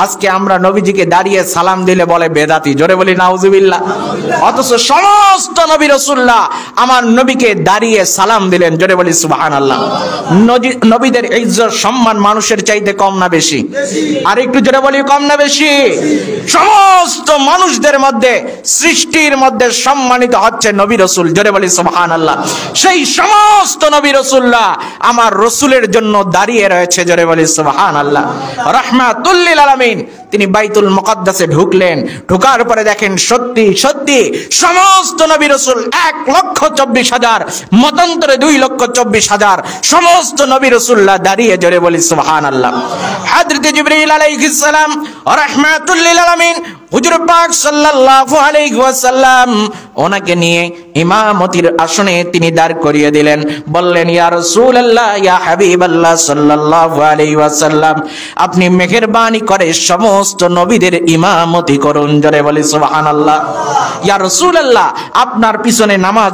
আজকে আমরা নবীজিকে দাঁড়িয়ে সালাম দিলে বলে বেদাতি। জোরে বলি নাউজুবিল্লাহ। অথচ সমস্ত নবী রাসূলুল্লাহ আমার নবীকে দাঁড়িয়ে সালাম দিলেন। জোরে বলি সুবহানাল্লাহ। নবীদের ইজ্জত সম্মান মানুষের চাইতে কম না বেশি? আর একটু জোরে বলি, কম না বেশি? সমস্ত মানুষদের মধ্যে সৃষ্টির মধ্যে সম্মানিত হচ্ছে নবী রাসূল। জোরে বলি সুবহানাল্লাহ। সেই সমস্ত নবী রাসূলুল্লাহ আমার রাসূলের জন্য দাঁড়িয়ে রয়েছে। জোরে বলি সুবহানাল্লাহ। রাহমাতুল লিল আলামিন তিনি বাইতুল মুকদ্দাসে ঢুকলেন। ঢোকার পরে দেখেন সত্যি সত্যি সমস্ত নবী রাসূল 1,24,000, মতান্তরে 2,24,000 সমস্ত নবী রাসূলুল্লাহ দাঁড়িয়ে। জোরে বলি সুবহানাল্লাহ। হযরত জিবরিল আলাইহিস সালাম রাহমাতুল লিল আলামিন হুজুর পাক সাল্লাল্লাহু আলাইহি ওয়াসাল্লাম ওনাকে নিয়ে ইমামতির আসনে তিনি দাঁড় করিয়ে দিলেন। বললেন, ইয়া রাসূলুল্লাহ, ইয়া হাবিবাল্লাহ সাল্লাল্লাহু আলাইহি ওয়াসাল্লাম, আপনি মেহেরবানি করে সমস্ত নবীদের ইমামতি করুন। জোরে বলি সুবহানাল্লাহ। ইয়া রাসূলুল্লাহ, আপনার পিছনে নামাজ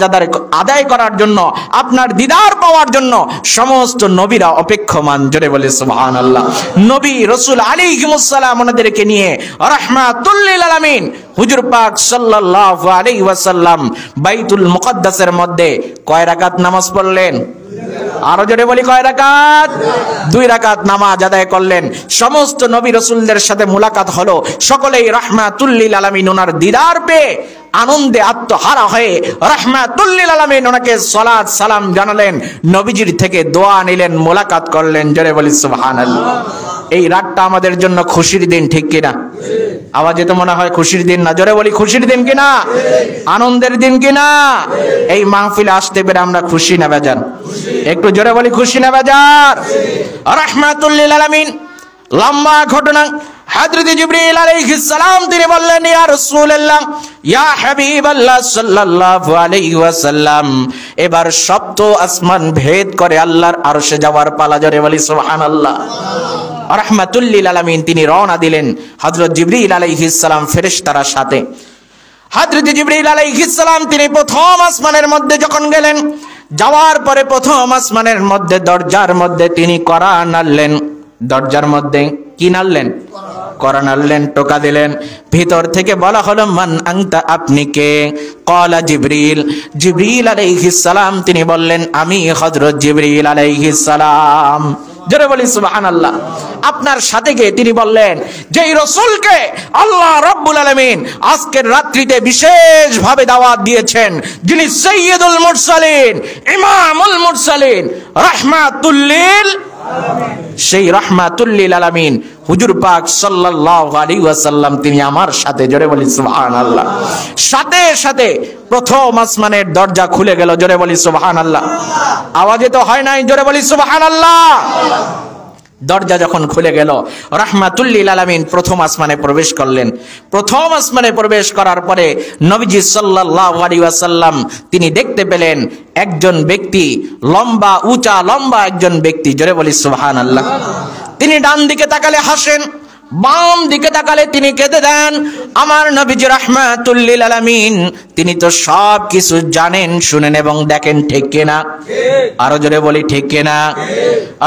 আদায় করার জন্য, আপনার দিদার পাওয়ার জন্য সমস্ত নবীরা অপেক্ষমান। জোরে বলি সুবহানাল্লাহ। নবী রাসূল আলাইহিমুস সালাম ওনাদেরকে নিয়ে রাহমাতুল লিল আলামিন হুজুর পাক সাল্লাল্লাহু আলাইহি ওয়াসাল্লাম বাইতুল মুকদ্দাসের মধ্যে কয় রাকাত নামাজ পড়লেন? আরো জোরে বলি, কয় রাকাত? 2 রাকাত নামাজ আদায় করলেন। সমস্ত নবী রাসূলদের সাথে মুলাকাত হলো। সকলেই রাহমাতুল লিল আলামিন ওনার দিদার পেয়ে আনন্দে আত্মহারা হয়ে রাহমাতুল লিল আলামিন ওনাকে সালাত সালাম জানালেন, নবীজির থেকে দোয়া নিলেন, মুলাকাত করলেন। জোরে বলি সুবহানাল্লাহ। এই রাতটা আমাদের জন্য খুশির দিন, ঠিক কিনা? আওয়াজে তো মনে হয় খুশির দিন না। জোরে বলি, খুশির দিন কিনা? আনন্দের দিন কিনা? এই মাহফিলে আসতে পেরে আমরা খুশি না বেজার? একটু জোরে বলি, খুশি না বেজার? রাহমাতুল লিল আলামিন লম্বা ঘটনা। হযরত জিবরিল আলাইহিস সালাম তিনি বললেন, ইয়া রাসূলুল্লাহ, ইয়া হাবিবাল্লাহ সাল্লাল্লাহু আলাইহি ওয়াসাল্লাম, এবার সপ্ত আসমান ভেদ করে আল্লাহর আরশে যাওয়ার পালা। জোরে বলি সুবহানাল্লাহ। রাহমাতুল লিল আলামিন তিনি রওনা দিলেন হযরত জিবরিল আলাইহিস সালাম ফেরেশতার সাথে। হযরত জিবরিল আলাইহিস সালাম তিনি প্রথম আসমানের মধ্যে যখন গেলেন, যাওয়ার পরে প্রথম আসমানের মধ্যে দরজার মধ্যে তিনি কড়া নাড়লেন। দরজার মধ্যে কি নাড়লেন? কড়া নাড়লেন, টোকা দিলেন। ভিতর থেকে বলা হলো, মান আনতা, আপনি কে? ক্বালা জিবরিল। জিবরিল আলাইহিস সালাম তিনি বললেন, আমি হযরত জিবরিল আলাইহিস সালাম। জোরে বলি সুবহানাল্লাহ। আপনার সাথে গিয়ে তিনি বললেন, যেই রাসূলকে আল্লাহ রাব্বুল আলামিন আজকের রাত্রিতে বিশেষ ভাবে দাওয়াত দিয়েছেন, যিনি সাইয়্যিদুল মুরসালিন, ইমামুল মুরসালিন, রাহমাতুল লিল আলামিন, সেই রাহমাতুল লিল আলামিন হুজুর পাক সাল্লাল্লাহু আলাইহি ওয়াসাল্লাম তিনি আমার সাথে। জোরে বলি সুবহানাল্লাহ। সাথে সাথে প্রথম আসমানের দরজা খুলে গেল। জোরে বলি সুবহানাল্লাহ। আওয়াজে তো হয় নাই, জোরে বলি সুবহানাল্লাহ। দরজা যখন খুলে গেল, রাহমাতুল লিল আলামিন প্রথম আসমানে প্রবেশ করলেন। প্রথম আসমানে প্রবেশ করার পরে নবীজি সাল্লাল্লাহু আলাইহি ওয়াসাল্লাম তিনি দেখতে পেলেন একজন ব্যক্তি, লম্বা উঁচা লম্বা একজন ব্যক্তি। জোরে বলি সুবহানাল্লাহ। তিনি ডান দিকে তাকালে হাসেন, বাম দিকে তাকালে তিনি কেঁদে দেন। আমার নবীজি রাহমাতুল লিল আলামিন, তিনি তো সব কিছু জানেন, শুনেন এবং দেখেন, ঠিক কিনা? আরো জোরে বলি ঠিক কিনা?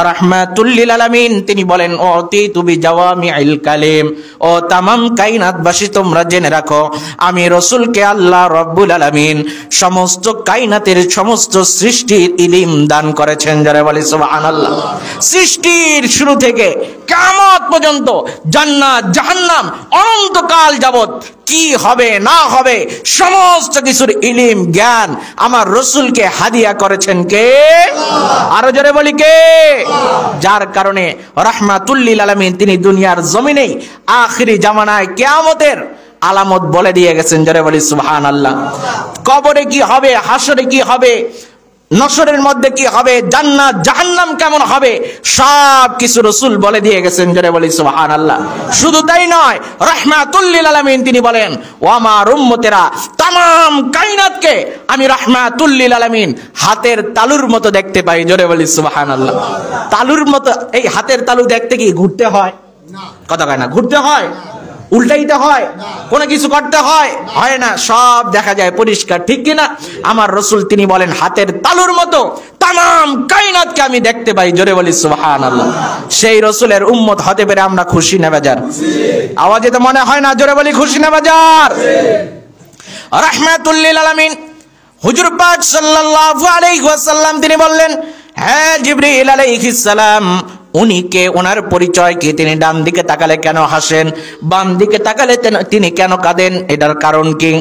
রাহমাতুল লিল আলামিন তিনি বলেন, অতি তুমি জাওয়ামিউল কালিম, ও তামাম কায়নাতবাসী তোমরা জেনে রাখো, আমি রাসূলকে আল্লাহ রাব্বুল আলামিন সমস্ত কায়নাতের সমস্ত সৃষ্টির ইলম দান করেছেন। যারা বলি সুবহানাল্লাহ। সৃষ্টির শুরু থেকে কিয়ামত পর্যন্ত, জান্নাত জাহান্নাম অনন্তকাল যাবত কি হবে না হবে সমস্ত কিছুর ইলম জ্ঞান আমার রাসূলকে হাদিয়া করেছেন কে? আরো জোরে বলি কে? যার কারণে রাহমাতুল লিল আলামিন তিনি দুনিয়ার জমিনেই আখিরি জামানায় কিয়ামতের আলামত বলে দিয়ে গেছেন। জোরে বলি সুবহানাল্লাহ। কবরে কি হবে, হাসরে কি হবে, নসরের মধ্যে কি হবে, জান্নাত জাহান্নাম কেমন হবে, সব কিছু রাসূল বলে দিয়ে গেছেন। জোরে বলি সুবহানাল্লাহ। শুধু তাই নয়, রাহমাতুল লিল আলামিন তিনি বলেন, ও আমার উম্মতেরা, तमाम কায়নাতকে আমি রাহমাতুল লিল আলামিন হাতের তালুর মতো দেখতে পাই। জোরে বলি সুবহানাল্লাহ। তালুর মতো, এই হাতের তালু দেখতে কি ঘুরতে হয়? কথা কয় না, ঘুরতে হয়, উল্টাইতে হয়, কোনো কিছু করতে হয়? হয় না, সব দেখা যায় পরিষ্কার, ঠিক কিনা? আমার রাসূল তিনি বলেন, হাতের তালুর মতো तमाम কায়নাতকে আমি দেখতে পাই। জোরে বলি সুবহানাল্লাহ। সেই রাসূলের উম্মত হতে পেরে আমরা খুশি না বেজার? আওয়াজে তো মনে হয় না, জোরে বলি খুশি না বেজার? রাহমাতুল লিল আলামিন হুজুর পাক সাল্লাল্লাহু আলাইহি ওয়াসাল্লাম তিনি বললেন, হ্যাঁ জিবরিল আলাইহিস সালাম, উনি কে, ওনার পরিচয় কি? তিনি ডান দিকে তাকালে কেন হাসেন, বাম দিকে তাকালে তিনি কেন কাঁদেন, এটার কারণ কি?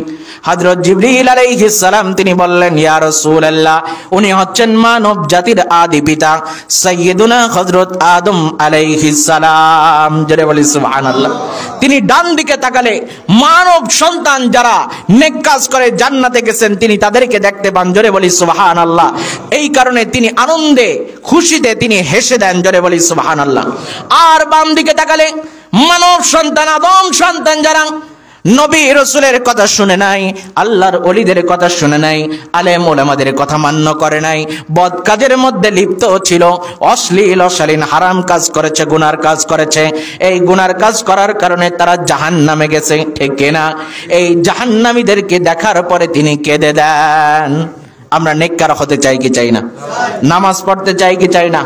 হযরত জিবরিল আলাইহিস সালাম তিনি বললেন, ইয়া রাসূলুল্লাহ, উনি হচ্ছেন মানব জাতির আদি পিতা সাইয়্যিদুনা হযরত আদম আলাইহিস সালাম। জোরে বলি সুবহানাল্লাহ। তিনি ডান দিকে তাকালে মানব সন্তান যারা নেক কাজ করে জান্নাতে গেছেন তিনি তাদেরকে দেখতে পান। জোরে বলি সুবহানাল্লাহ। এই কারণে তিনি আনন্দে খুশিতে তিনি হেসে দেন। জোরে বলি সুবহানাল্লাহ। আর বাম দিকে তাকালে মানব সন্তান আদম সন্তান যারা নবী রাসূলের কথা শুনে নাই, আল্লাহর ওলিদের কথা শুনে নাই, আলেম ওলামাদের কথা মান্য করে নাই, বদ কাজের মধ্যে লিপ্ত ছিল, অশ্লীল অশালীন হারাম কাজ করেছে, গুনার কাজ করেছে। এই গুনার কাজ করার কারণে তারা জাহান্নামে গেছে, ঠিক কিনা? এই জাহান্নামীদেরকে দেখার পরে তিনি কেঁদে দেন। আমরা নেককার হতে চাই কি চাই না? নামাজ পড়তে চাই কি চাই না?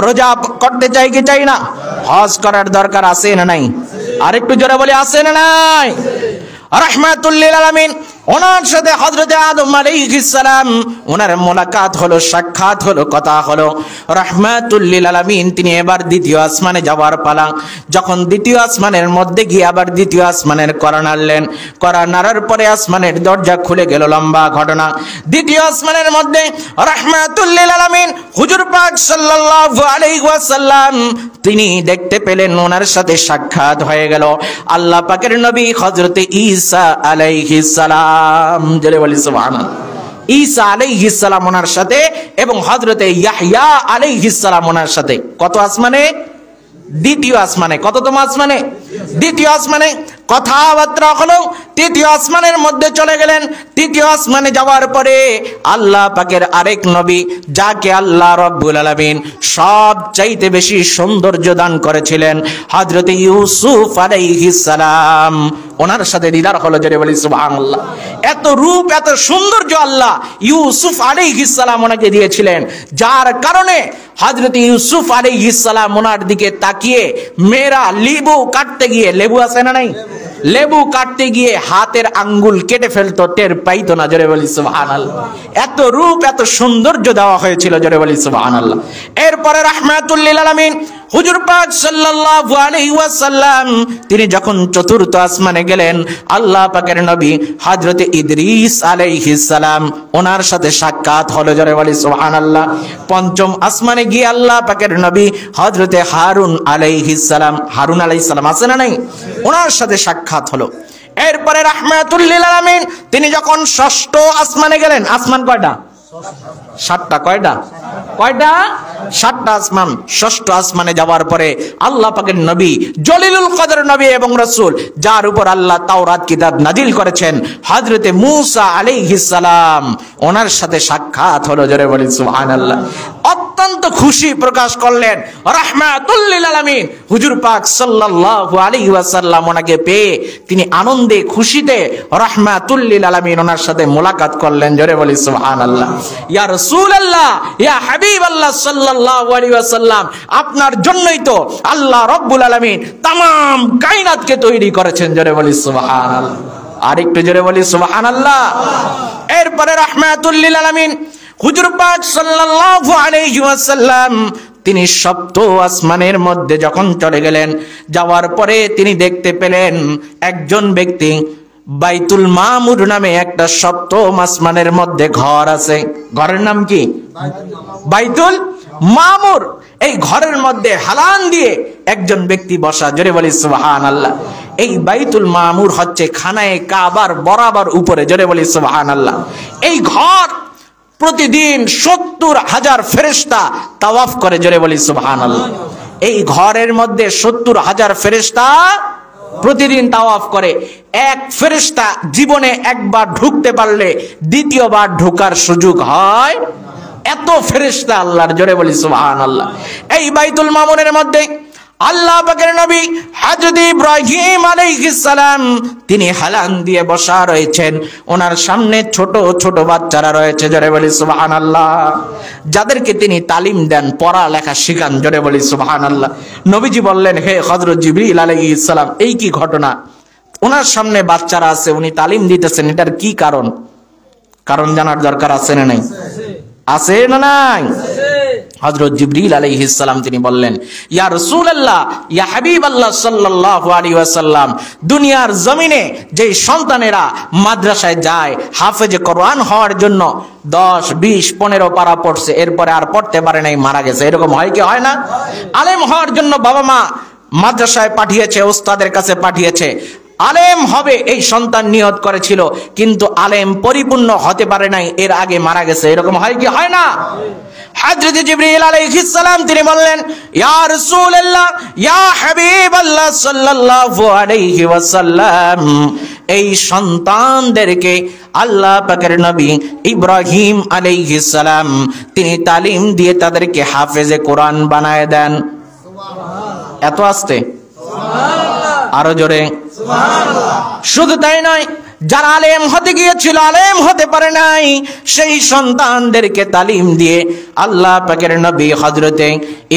রোজা করতে চাই কি চাই না? হজ করার দরকার আছে না নাই? আরেকটু জোরে বলি, আছে না নাই? রাহমাতুল লিল আলামিন ওনার সাথে হযরতে আদম আলাইহিস সালাম ওনার মোলাকাত হলো, সাক্ষাৎ হলো, কথা হলো। রাহমাতুল লিল আলামিন তিনি এবার দ্বিতীয় আসমানে যাওয়ার পালা। যখন দ্বিতীয় আসমানের মধ্যে গিয়ে আবার দ্বিতীয় আসমানের কড়া নাড়লেন, কড়া নাড়ার পরে আসমানের দরজা খুলে গেল। লম্বা ঘটনা। দ্বিতীয় আসমানের মধ্যে রাহমাতুল লিল আলামিন হুজুর পাক সাল্লাল্লাহু আলাইহি ওয়াসাল্লাম তিনি দেখতে পেলেন, ওনার সাথে সাক্ষাৎ হয়ে গেল আল্লাহ পাকের নবী হযরতে ঈসা আলাইহিস সালাম। জোরে বলি সুবহানাল্লাহ। ঈসা আলাইহিস সালাম ওনার সাথে এবং হযরতে ইয়াহইয়া আলাইহিস সালাম ওনার সাথে। কত আসমানে? দ্বিতীয় আসমানে। কততম আসমানে? দ্বিতীয় আসমানে কথাবার্তা হলো। তৃতীয় আসমানের মধ্যে চলে গেলেন। তৃতীয় আসমানে যাওয়ার পরে আল্লাহ পাকের আরেক নবী যাকে আল্লাহ রাব্বুল আলামিন সব চাইতে বেশি সৌন্দর্য দান করেছিলেন, হযরতে ইউসুফ আলাইহিস সালাম, ওনার সাথে দিদার হলো। জোরে বলি সুবহানাল্লাহ। এত রূপ এত সৌন্দর্য আল্লাহ ইউসুফ আলাইহিস সালাম ওনাকে দিয়েছিলেন, যার কারণে হযরতে ইউসুফ আলাইহিস সালাম ওনার দিকে তাকিয়ে মেয়েরা লেবু কাটতে গিয়ে, লেবু আছে না নাই? লেবু কাটতে গিয়ে হাতের আঙ্গুল কেটে ফেলতো, টের পাইতো না। জোরে বলি সুবহানাল্লাহ। এত রূপ এত সৌন্দর্য দেওয়া হয়েছিল। জোরে বলি সুবহানাল্লাহ। এরপরে রাহমাতুল লিল আলামিন হুজুর পাক সাল্লাল্লাহু আলাইহি ওয়াসাল্লাম তিনি যখন চতুর্থ আসমানে গেলেন, আল্লাহ পাকের নবী হযরতে ইদ্রিস আলাইহিস সালাম ওনার সাথে সাক্ষাৎ হলো। জোরে বলি সুবহানাল্লাহ। পঞ্চম আসমানে গিয়ে আল্লাহ পাকের নবী হযরতে হারুন আলাইহিস সালাম, হারুন আলাইহিস সালাম আছে না নাই? ওনার সাথে সাক্ষাৎ হলো। এরপরে রাহমাতুল লিল আলামিন তিনি যখন ষষ্ঠ আসমানে গেলেন, আসমান কয়টা? 7টা। কয়টা? কয়টা? 7টা। 4টা আসমান, 6ষ্ঠ আসমানে যাওয়ার পরে আল্লাহ পাকের নবী জলিলুল কদর নবী এবং রাসূল, যার উপর আল্লাহ তাওরাত কিতাব নাজিল করেছেন, হযরতে মূসা আলাইহিস সালাম, ওনার সাথে সাক্ষাৎ হলো। জোরে বলি সুবহানাল্লাহ। অত্যন্ত খুশি প্রকাশ করলেন, রাহমাতুল লিল আলামিন। হুজুর পাক সাল্লাল্লাহু আলাইহি ওয়াসাল্লাম ওনাকে পেয়ে তিনি আনন্দে খুশিতে রাহমাতুল লিল আলামিন ওনার সাথে মোলাকাত করলেন। জোরে বলি সুবহানাল্লাহ। ইয়া রাসূলুল্লাহ, ইয়া হাবিবাল্লাহ সাল্লাল্লাহু আলাইহি ওয়াসাল্লাম, আপনার জন্যই তো আল্লাহ রাব্বুল আলামিন তামাম কায়নাতকে তৈরি করেছেন। জোরে বলি সুবহানাল্লাহ। আর একটু জোরে বলি সুবহানাল্লাহ। এরপরে রাহমাতুল লিল আলামিন হুজুর পাক সাল্লাল্লাহু আলাইহি ওয়াসাল্লাম তিনি 7ম আসমানের মধ্যে যখন চলে গেলেন, যাওয়ার পরে তিনি দেখতে পেলেন একজন ব্যক্তি বাইতুল মামুর নামে একটা 7ম আসমানের মধ্যে ঘর আছে। ঘরের নাম কি? বাইতুল মামুর। এই ঘরের মধ্যে হালান দিয়ে একজন ব্যক্তি বসা। জোরে বলি সুবহানাল্লাহ। এই বাইতুল মামুর হচ্ছে খানায়ে কাবার বরাবর উপরে। জোরে বলি সুবহানাল্লাহ। এই ঘর প্রতিদিন 70,000 ফেরেশতা তাওয়াফ করে। জোরে বলি সুবহানাল্লাহ। এই ঘরের মধ্যে 70,000 ফেরেশতা প্রতিদিন তাওয়াফ করে। এক ফেরেশতা জীবনে একবার ঢুকতে পারলে দ্বিতীয়বার ঢোকার সুযোগ হয়। এত ফেরেশতা আল্লাহর। জোরে বলি সুবহানাল্লাহ। এই বাইতুল মামুনের মধ্যে আল্লাহ পাকের নবী হযরত ইব্রাহিম আলাইহিস সালাম তিনি হালান দিয়ে বসা রয়েছেন। ওনার সামনে ছোট ছোট বাচ্চারা রয়েছে। জোরে বলি সুবহানাল্লাহ। যাদেরকে তিনি তালিম দেন, পড়া লেখা শিখান। জোরে বলি সুবহানাল্লাহ। নবীজি বললেন, হে হযরত জিবরিল আলাইহিস সালাম, এই কি ঘটনা? ওনার সামনে বাচ্চারা আছে, উনি তালিম দিতেছেন, এটার কি কারণ? কারণ জানার দরকার আছে না নাই? আছে না নাই? হযরত জিবরিল আলাইহিস সালাম তিনি বললেন, ইয়া রাসূলুল্লাহ, ইয়া হাবিবাল্লাহ সাল্লাল্লাহু আলাইহি ওয়াসাল্লাম, দুনিয়ার জমিনে যে সন্তানেরা মাদ্রাসায় যায় হাফেজে কোরআন হওয়ার জন্য 10, 20, 15 পারা পড়ছে, এরপরে আর পড়তে পারে নাই, মারা গেছে, এরকম হয় কি হয় না? আলেম হওয়ার জন্য বাবা মা মাদ্রাসায় পাঠিয়েছে, ওস্তাদের কাছে পাঠিয়েছে, আলেম হবে এই সন্তান নিয়ত করেছিল, কিন্তু আলেম পরিপূর্ণ হতে পারে নাই, এর আগে মারা গেছে, এরকম হয় কি হয় না? হযরত জিবরিল আলাইহিস সালাম তিনি বললেন, ইয়া রাসূলুল্লাহ, ইয়া হাবিবাল্লাহ সাল্লাল্লাহু আলাইহি ওয়াসাল্লাম, এই সন্তানদেরকে আল্লাহ পাকের নবী ইব্রাহিম আলাইহিস সালাম তিনি তালিম দিয়ে তাদেরকে হাফেজে কোরআন বানায় দেন। সুবহানাল্লাহ। এত আস্তে? সুবহানাল্লাহ। আরো জোরে সুবহানাল্লাহ। শুধু তাই নয়, যারা আলেম হতে গিয়েছিল আলেম হতে পারে নাই, সেই সন্তানদেরকে তালিম দিয়ে আল্লাহ পাকের নবী হযরতে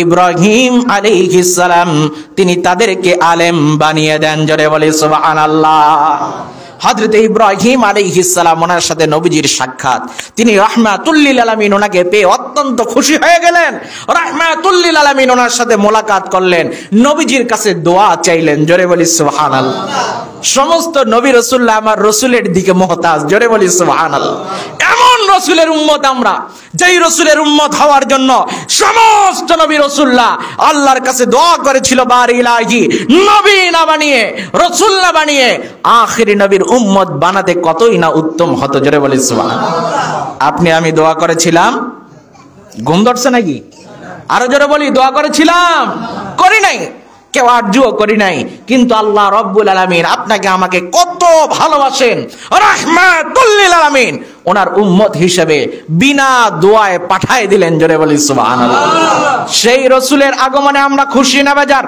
ইব্রাহিম আলাইহিস সালাম তিনি তাদেরকে আলেম বানিয়ে দেন। জোরে বলে সুবহানাল্লাহ। হযরতে ইব্রাহিম আলাইহিস সালাম ওনার সাথে নবীজির সাক্ষাৎ, তিনি রাহমাতুল লিল আলামিন ওনাকে পেয়ে অত্যন্ত খুশি হয়ে গেলেন। রাহমাতুল লিল আলামিন ওনার সাথে মোলাকাত করলেন, নবীজির কাছে দোয়া চাইলেন। জোরে বলি সুবহানাল্লাহ। সমস্ত নবী রাসূলুল্লাহ আমার রাসূলের দিকে মুহতাজ। জোরে বলি সুবহানাল্লাহ। এমন রাসূলের উম্মত আমরা, যেই রাসূলের উম্মত হওয়ার জন্য সমস্ত নবী রাসূলুল্লাহ আল্লাহর কাছে দোয়া করেছিল, বারি ইলাহি, নবী না বানিয়ে রাসূল না বানিয়ে আখিরি নবীর উম্মত বানাতে কতই না উত্তম হতো। জোরে বলি সুবহানাল্লাহ। আপনি আমি দোয়া করেছিলাম, ঘুম ধরছে নাকি? আরো জোরে বলি, দোয়া করেছিলাম? করি নাই, কেউ আরজুও করি নাই, কিন্তু আল্লাহ রব্বুল আলামিন আপনাকে আমাকে কত ভালোবাসেন। রাহমাতুল লিল আলামিন ওনার উম্মত হিসেবে বিনা দোয়ায় পাঠায় দিলেন। জোরে বলি সুবহানাল্লাহ। সেই রাসূলের আগমনে আমরা খুশি না বেজার?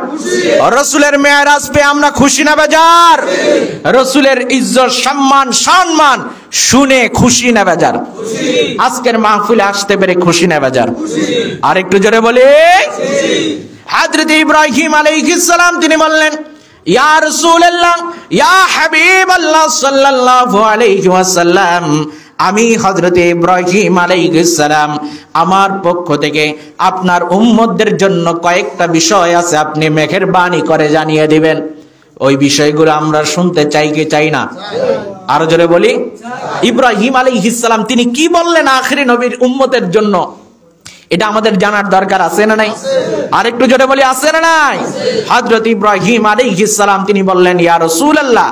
রাসূলের মেরাজ পেয়ে আমরা খুশি না বেজার? রাসূলের ইজ্জত সম্মান শুনে খুশি না বেজার? আজকের মাহফিলে আসতে পেরে খুশি না বেজার? আর একটু জোরে বলি। হযরত ইব্রাহিম আলাইহিস সালাম তিনি বললেন, ইয়া রাসূলুল্লাহ, ইয়া হাবিবাল্লাহ সাল্লাল্লাহু আলাইহি ওয়াসাল্লাম, আমি হযরত ইব্রাহিম আলাইহিস সালাম আমার পক্ষ থেকে আপনার উম্মতদের জন্য কয়েকটা বিষয় আছে, আপনি মেহেরবানি করে জানিয়ে দিবেন। ওই বিষয়গুলো আমরা শুনতে চাই কি চাই না? আরো জোরে বলি। ইব্রাহিম আলাইহিস সালাম তিনি কি বললেন আখিরি নবীর উম্মতের জন্য, এটা আমাদের জানার দরকার আছে না নাই? আরেকটু জোরে বলি, আছে না নাই? হযরত ইব্রাহিম আলাইহিস সালাম তিনি বললেন, ইয়া রাসূলুল্লাহ,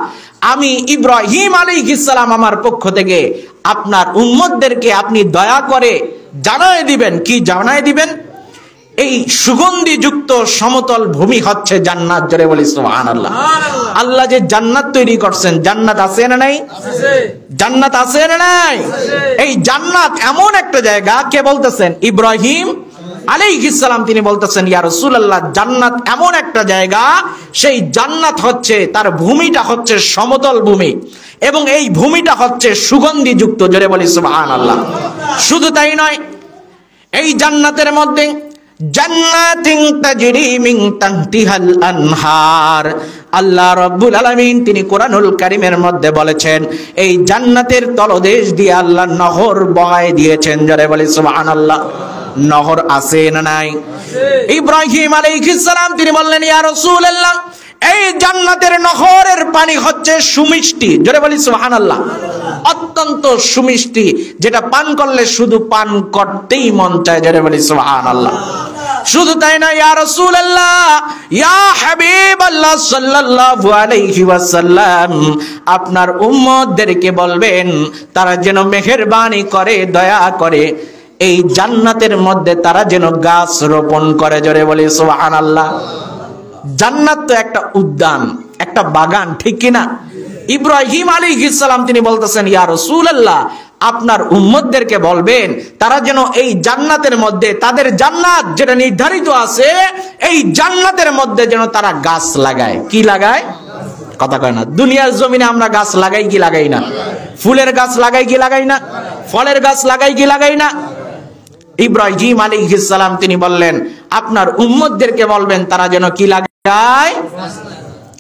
আমি ইব্রাহিম আলাইহিস সালাম আমার পক্ষ থেকে আপনার উম্মতদেরকে আপনি দয়া করে জানায় দিবেন। কি জানায় দিবেন? এই সুগন্ধিযুক্ত সমতল ভূমি হচ্ছে জান্নাত। জোরে বলি সুবহানাল্লাহ। আল্লাহ যে জান্নাত তৈরি করছেন, জান্নাত আছে না নাই? জান্নাত আছে না নাই? এই জান্নাত এমন একটা জায়গা, কে বলতেছেন? ইব্রাহিম আলাইহিস সালাম তিনি বলতেছেন, ইয়া রাসূলুল্লাহ, জান্নাত এমন একটা জায়গা, সেই জান্নাত হচ্ছে, তার ভূমিটা হচ্ছে সমতল ভূমি এবং এই ভূমিটা হচ্ছে সুগন্ধিযুক্ত। জোরে বলি সুবহানাল্লাহ। শুধু তাই নয়, এই জান্নাতের মধ্যে জান্নাতিন তাজরি মিন তাহতিহাল আনহার, আল্লাহ রাব্বুল আলামিন তিনি কোরআনুল কারীমের মধ্যে বলেছেন, এই জান্নাতের তলদেশ দিয়ে আল্লাহ নহর বহায় দিয়েছেন। জোরে বলি সুবহানাল্লাহ। নহর আছে না নাই? ইব্রাহিম আলাইহিস সালাম তিনি বললেন, ইয়া রাসূলুল্লাহ, এই জান্নাতের নহরের পানি হচ্ছে সুমিষ্টি। জোরে বলি সুবহানাল্লাহ। অত্যন্ত সুমিষ্টি, যেটা পান করলে শুধু পান করতেই মন চায়। জোরে বলি সুবহানাল্লাহ। শুধু তাই না, ইয়া রাসূলুল্লাহ, ইয়া হাবিবাল্লাহ সাল্লাল্লাহু আলাইহি ওয়াসাল্লাম, আপনার উম্মতদেরকে বলবেন তারা যেন মেহেরবানি করে, দয়া করে এই জান্নাতের মধ্যে তারা যেন গাছ রোপণ করে। জোরে বলি সুবহানাল্লাহ। জান্নাত তো একটা উদ্যান, একটা বাগান, ঠিক কিনা? ইব্রাহিম আলাইহিস সালাম তিনি বলতেছেন, ইয়া রাসূলুল্লাহ, আপনার উম্মতদেরকে বলবেন তারা যেন এই জান্নাতের মধ্যে, তাদের জান্নাত যেটা নির্ধারিত আছে, এই জান্নাতের মধ্যে যেন তারা গাছ লাগায়। কি লাগায়? কথা কয় না। দুনিয়ার জমিনে আমরা গাছ লাগাই কি লাগাই না? ফুলের গাছ লাগাই কি লাগাই না? ফলের গাছ লাগাই কি লাগাই না? ইব্রাহিম আলাইহিস সালাম তিনি বললেন, আপনার উম্মতদেরকে বলবেন তারা যেন কি লাগায়?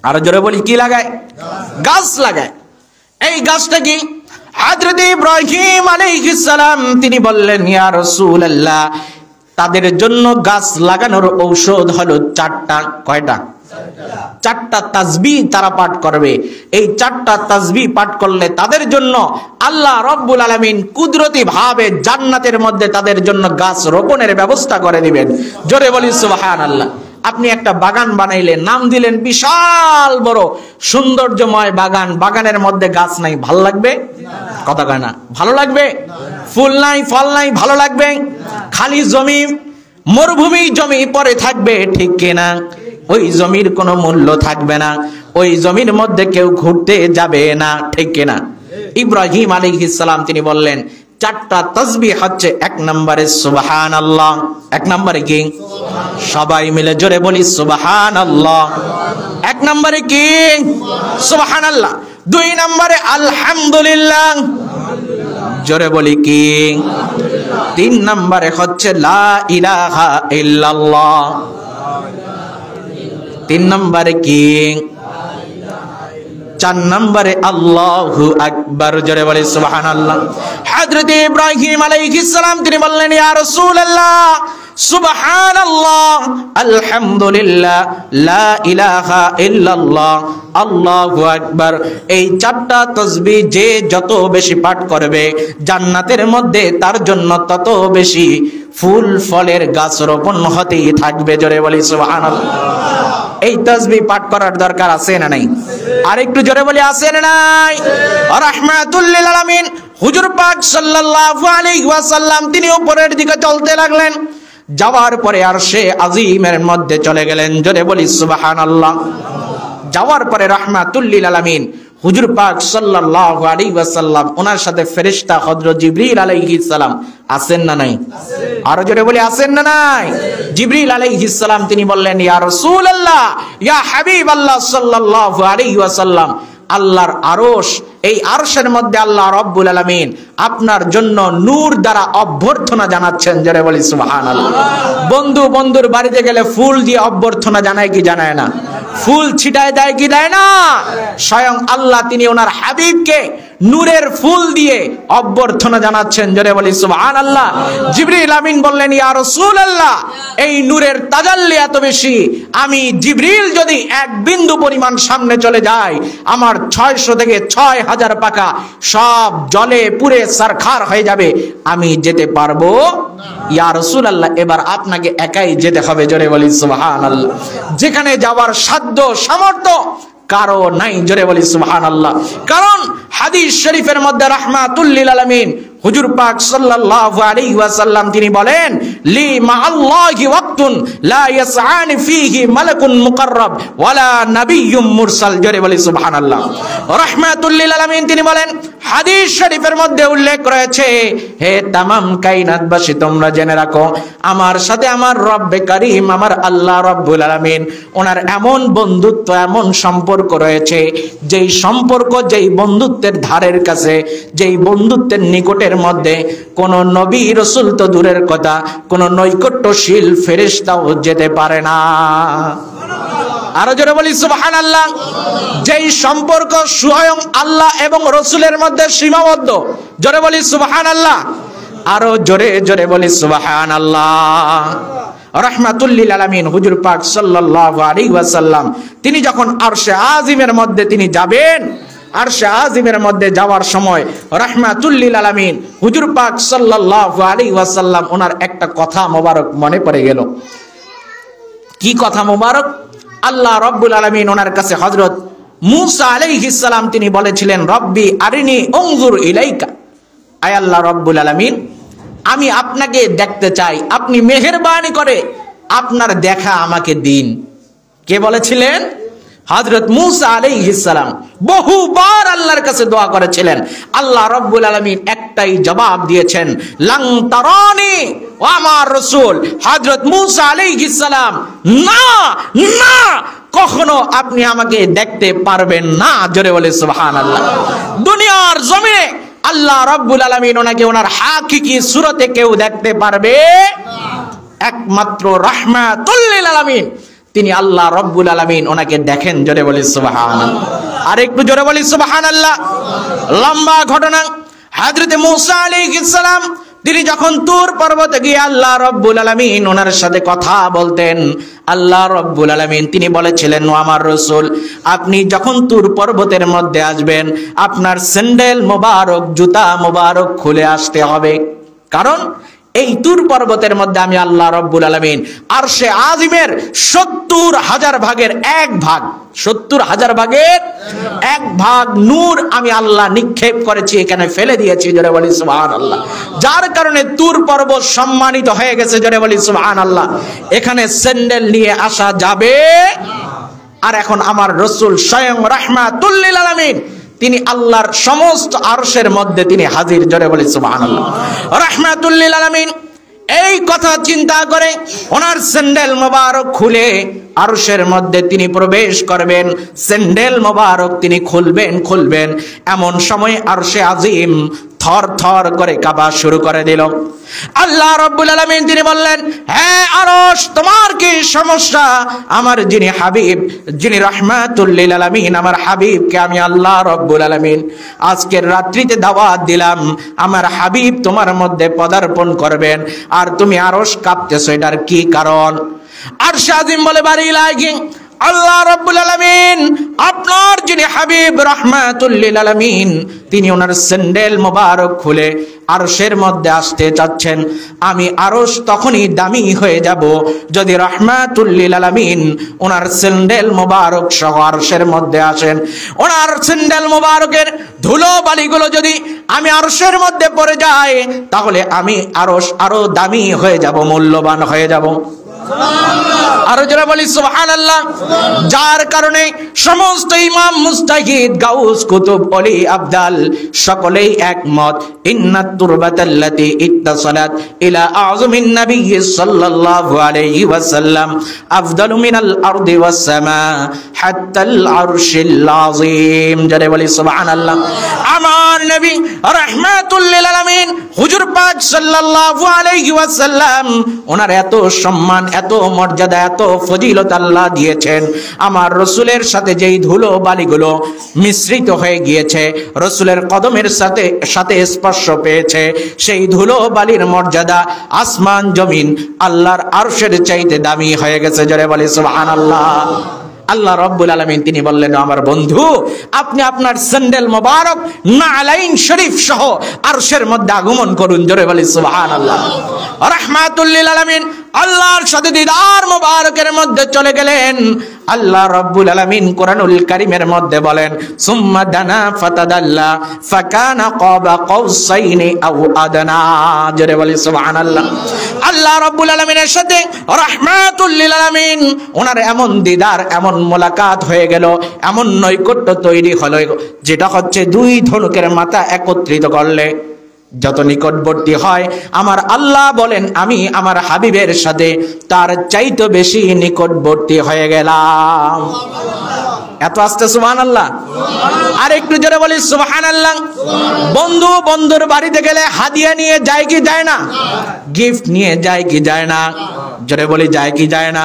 আরো জোরে বলি, কি লাগায়? গাছ লাগায়। এই গাছটা কি? হযরত ইব্রাহিম আলাইহিস সালাম তিনি বললেন, ইয়া রাসূলুল্লাহ, তাদের জন্য গাছ লাগানোর ঔষধ হলো চারটা। কয়টা? চারটা তাসবিহ তারা পাঠ করবে। এই চারটা তাসবিহ পাঠ করলে তাদের জন্য আল্লাহ রাব্বুল আলামিন কুদরতি ভাবে জান্নাতের মধ্যে তাদের জন্য গাছ রোপণের ব্যবস্থা করে দিবেন। জোরে বলি সুবহানাল্লাহ। আপনি একটা বাগান বানাইলেন, নাম দিলেন বিশাল বড় সৌন্দর্যময় বাগান, বাগানের মধ্যে গাছ নাই, ভালো লাগবে? কথা কয় না। ভালো লাগবে? ফুল নাই, ফল নাই, ভালো লাগবে? খালি জমি, মরুভূমি জমি পড়ে থাকবে, ঠিক কিনা? ওই জমির কোনো মূল্য থাকবে না, ওই জমির মধ্যে কেউ ঘুরতে যাবে না, ঠিক কিনা? ইব্রাহিম আলাইহিস সালাম তিনি বললেন, চারটা তাসবিহ হচ্ছে, এক নম্বরে সুবহানাল্লাহ। এক নম্বরে কি? সবাই মিলে জোরে বলি সুবহানাল্লাহ। এক নম্বরে কি? সুবহানাল্লাহ। দুই নম্বরে আলহামদুলিল্লাহ। জোরে বলি কি? তিন নম্বরে হচ্ছে লা ইলাহা ইল্লাল্লাহ। তিন নম্বরে কি? চার নম্বরে আল্লাহু আকবার। জোরে বলি সুবহানাল্লাহ। হযরত ইব্রাহিম আলাইহিস সালাম তিনি বললেন, ইয়া রাসূলুল্লাহ, সুবহানাল্লাহ, আলহামদুলিল্লাহ, লা ইলাহা ইল্লাল্লাহ, আল্লাহু আকবার। এই চারটা তাসবিহ যে যত বেশি পাঠ করবে, জান্নাতের মধ্যে তার জন্য তত বেশি ফুল ফলের গাছ রোপণ হতেই থাকবে। জোরে বলি সুবহানাল্লাহ। এই তাসবিহ পাঠ করার দরকার আছে না নাই? আর একটু জোরে বলি, আছে না নাই? রাহমাতুল লিল আলামিন হুজুর পাক সাল্লাল্লাহু আলাইহি ওয়াসাল্লাম তিনি উপরের দিকে চলতে লাগলেন। যাওয়ার পরে আরশে আজিমের মধ্যে চলে গেলেন। জোরে বলি সুবহানাল্লাহ। যাওয়ার পরে রাহমাতুল লিল আলামিন হুজুর পাক সাল্লাল্লাহু আলাইহি ওয়াসাল্লাম ওনার সাথে ফেরেশতা হযরত জিবরিল আলাইহিস সালাম আছেন না নাই? আর জোরে বলি, আছেন না নাই? জিবরিল আলাইহিস সালাম তিনি বললেন, ইয়া রাসূলুল্লাহ, ইয়া হাবিবাল্লাহ সাল্লাল্লাহু আলাইহি ওয়াসাল্লাম, আল্লাহর আরশ, এই আরশের মধ্যে আল্লাহ রাব্বুল আলামিন আপনার জন্য নূর দ্বারা অভ্যর্থনা জানাচ্ছেন। জোরে বলি সুবহানাল্লাহ। বন্ধু বন্ধুর বাড়িতে গেলে ফুল দিয়ে অভ্যর্থনা জানায় কি জানায় না? ফুল ছিটায় দেয় কি দেয় না? স্বয়ং আল্লাহ তিনি ওনার হাবিবকে নূরের ফুল দিয়ে অভ্যর্থনা জানাচ্ছেন। জোরে বলি সুবহানাল্লাহ। জিবরিল আমিন বললেন, ইয়া রাসূলুল্লাহ, এই নূরের তাজাল্লি এত বেশি, আমি জিবরিল যদি এক বিন্দু পরিমাণ সামনে চলে যাই, আমার 600 থেকে 6000 পাকা সব জলে পুরে সারখার হয়ে যাবে, আমি যেতে পারবো? ইয়া রাসূলুল্লাহ, এবার আপনাকে একাই যেতে হবে। জোরে বলি সুবহানাল্লাহ। যেখানে যাওয়ার সাধ্য সামর্থ্য কারো নাই। জোরে বলি সুবহানাল্লাহ। কারণ হাদিস শরীফের মধ্যে রাহমাতুল লিল আলামিন হুজুর পাক সাল্লাল্লাহু আলাইহি ওয়াসাল্লাম তিনি বলেন, লি মা আল্লাহি ওয়াক্তুন লা ইয়াসআনি ফীহি মালাকুন মুকাররাব ওয়ালা নাবিয়্যুম মুরসাল। জোরে বলি সুবহানাল্লাহ। রাহমাতুল লিল আলামিন তিনি বলেন, হাদিস শরীফের মধ্যে উল্লেখ রয়েছে, হে তামাম কায়নাতবাসী তোমরা জেনে রাখো, আমার সাথে আমার রব্বে কারীম আমার আল্লাহ রাব্বুল আলামিন ওনার এমন বন্ধুত্ব, এমন সম্পর্ক রয়েছে, যেই সম্পর্ক, যেই বন্ধুত্বের ধারের কাছে, যেই বন্ধুত্বের নিকটের মধ্যে কোন নবী রাসূল তো দূরের কথা, কোন নৈকট্যশীল ফেরেশতাও যেতে পারে না। আরো জোরে বলি সুবহানাল্লাহ। যেই সম্পর্ক স্বয়ং আল্লাহ এবং রাসূলের মধ্যে সীমাবদ্ধ, জোরে বলি সুবহানাল্লাহ। আরো জোরে জোরে বলি সুবহানাল্লাহ। রাহমাতুল লিল আলামিন হুজুর পাক সাল্লাল্লাহু আলাইহি ওয়াসাল্লাম তিনি যখন আরশে আজিমের মধ্যে তিনি যাবেন, আরশে আজিমের মধ্যে যাওয়ার সময় রাহমাতুল লিল আলামিন হুজুর পাক সাল্লাল্লাহু আলাইহি ওয়াসাল্লাম ওনার একটা কথা মোবারক মনে পড়ে গেল। কি কথা মোবারক? আল্লাহ রাব্বুল আলামিন ওনার কাছে হযরত মূসা আলাইহিস সালাম তিনি বলেছিলেন, রব্বি আরিনি উনজুর ইলাইকা। আয় আল্লাহ রাব্বুল আলামিন, আমি আপনাকে দেখতে চাই, আপনি মেহেরবানি করে আপনার দেখা আমাকে দিন। কে বলেছিলেন? হযরত মূসা আলাইহিস সালাম বহুবার আল্লাহর কাছে দোয়া করেছিলেন। আল্লাহ রাব্বুল আলামিন একটাই জবাব দিয়েছেন, লাং তারানি। ও আমার রাসূল হযরত মূসা আলাইহিস সালাম, না না, কখনো আপনি আমাকে দেখতে পারবেন না। জোরে বলে সুবহানাল্লাহ। দুনিয়ার জমিনে আল্লাহ রাব্বুল আলামিন ওনাকে ওনার হাকিকি সূরতে কেউ দেখতে পারবে একমাত্র রাহমাতুল লিল আলামিন তিনি আল্লাহ রাব্বুল আলামিন ওনাকে দেখেন। জোরে বলি সুবহানাল্লাহ। আর একটু জোরে বলি সুবহানাল্লাহ। লম্বা ঘটনা। হযরত মূসা আলাইহিস সালাম তিনি যখন তুর পর্বতে গিয়ে আল্লাহ রাব্বুল আলামিন ওনার সাথে কথা বলতেন, আল্লাহ রাব্বুল আলামিন তিনি বলেছিলেন, ও আমার রাসূল, আপনি যখন তুর পর্বতের মধ্যে আসবেন আপনার স্যান্ডেল মোবারক, জুতা মোবারক খুলে আসতে হবে। কারণ এই তুর পর্বতের মধ্যে আমি আল্লাহ রাব্বুল আলামিন আরশে আজিমের ৭০,০০০ ভাগের এক ভাগ, ৭০,০০০ ভাগের এক ভাগ নূর আমি আল্লাহ নিক্ষেপ করেছি, এখানে ফেলে দিয়েছি। জোরে বলি সুবহানাল্লাহ। যার কারণে তুর পর্বত সম্মানিত হয়ে গেছে। জোরে বলি সুবহানাল্লাহ। এখানে স্যান্ডেল নিয়ে আসা যাবে। আর এখন আমার রাসূল স্বয়ং রাহমাতুল লিল আলামিন তিনি আল্লাহর সমস্ত আরশের মধ্যে তিনি হাজির। জোরে বলি সুবহানাল্লাহ। রাহমাতুল লিল আলামিন এই কথা চিন্তা করে ওনার স্যান্ডেল মোবারক খুলে আরশের মধ্যে তিনি প্রবেশ করবেন, স্যান্ডেল মোবারক তিনি খুলবেন। এমন সময় আরশে আজিম থর থর করে কাঁপা শুরু করে দিল। আল্লাহ রাব্বুল আলামিন তিনি বললেন, হ্যাঁ আরশ, তোমার কি সমস্যা? আমার যিনি হাবিব, যিনি রাহমাতুল লিল আলামিন, আমার হাবিবকে আমি আল্লাহ রাব্বুল আলামিন আজকের রাত্রিতে দাওয়াত দিলাম, আমার হাবিব তোমার মধ্যে পদার্পণ করবেন, আর তুমি আরশ কাঁপতেছো, এটার কি কারণ? আরশে আজিম বলে, বাড়ি লাগি আল্লাহ রাব্বুল আলামিন আপনার যিনি হাবিব রাহমাতুল লিল আলামিন তিনি ওনার স্যান্ডেল মোবারক খুলে আরশের মধ্যে আসতে চাচ্ছেন। আমি আরশ তখনই দামি হয়ে যাব যদি রাহমাতুল লিল আলামিন ওনার স্যান্ডেল মোবারক সহ আরশের মধ্যে আসেন। ওনার স্যান্ডেল মোবারকের ধুলো বালিগুলো যদি আমি আরশের মধ্যে পড়ে যায়, তাহলে আমি আরশ আরো দামি হয়ে যাব, মূল্যবান হয়ে যাব। আরো যারা বলি সুবহানাল্লাহ। যার কারণে সমস্ত ইমাম, মুজতাহিদ, গাউস, কুতুব, ওলি, আবদাল সকলেই একমত, ইন্নাত তুরবাতাল্লাতী ইত্তাসালাত ইলা আযমিন নবী সাল্লাল্লাহু আলাইহি ওয়াসাল্লাম আফদালু মিনাল আরদি ওয়াস সামা হাত্তাল আরশিল আযীম। যারা বলি সুবহানাল্লাহ। আমার নবী রাহমাতুল লিল আলামিন হুজুর পাক সাল্লাল্লাহু আলাইহি ওয়াসাল্লাম ওনার এত সম্মান, এত মর্যাদা, এত ফজিলত আল্লাহ দিয়েছেন। আমার রাসূলের সাথে যেই ধুলো বালিগুলো মিশ্রিত হয়ে গিয়েছে, রাসূলের কদমের সাথে স্পর্শ পেয়েছে, সেই ধুলো বালির মর্যাদা আসমান জমিন আল্লাহর আরশের চাইতে দামি হয়ে গেছে। জোরে বলি সুবহানাল্লাহ। আল্লাহ রাব্বুল আলামিন তিনি বললেন, আমার বন্ধু, আপনি আপনার স্যান্ডেল মোবারক নালাইন শরীফ সহ আরশের মধ্যে আগমন করুন। জোরে বলি সুবহানাল্লাহ। রাহমাতুল লিল আলামিন আল্লাহর সাথে দিদার মোবারকের মধ্যে চলে গেলেন। আল্লাহ রাব্বুল আলামিন কোরআনুল কারীমের মধ্যে বলেন, সুম্মা দানা ফাতাদাল্লা ফাকানা কাবা কাউসাইনি আও আদনা। জোরে বলি সুবহানাল্লাহ। আল্লাহ রাব্বুল আলামিনের সাথে রাহমাতুল লিল আলামিন ওনার এমন দিদার, এমন মোলাকাত হয়ে গেল, এমন নৈকট্য তৈরি হলো, যেটা হচ্ছে দুই ধনুকের মাথা একত্রিত করলে যত নিকটবর্তী হয়। আমার আল্লাহ বলেন, আমি আমার হাবিবের সাথে তার চাইতে বেশি নিকটবর্তী হয়ে গেলাম। এত আস্তে সুবহানাল্লাহ। আর একটু জোরে বলি সুবহানাল্লাহ। বন্ধু বন্ধুর বাড়িতে গেলে হাদিয়া নিয়ে যায় কি যায় না? গিফট নিয়ে যায় কি যায় না? জোরে বলি যায় কি যায় না?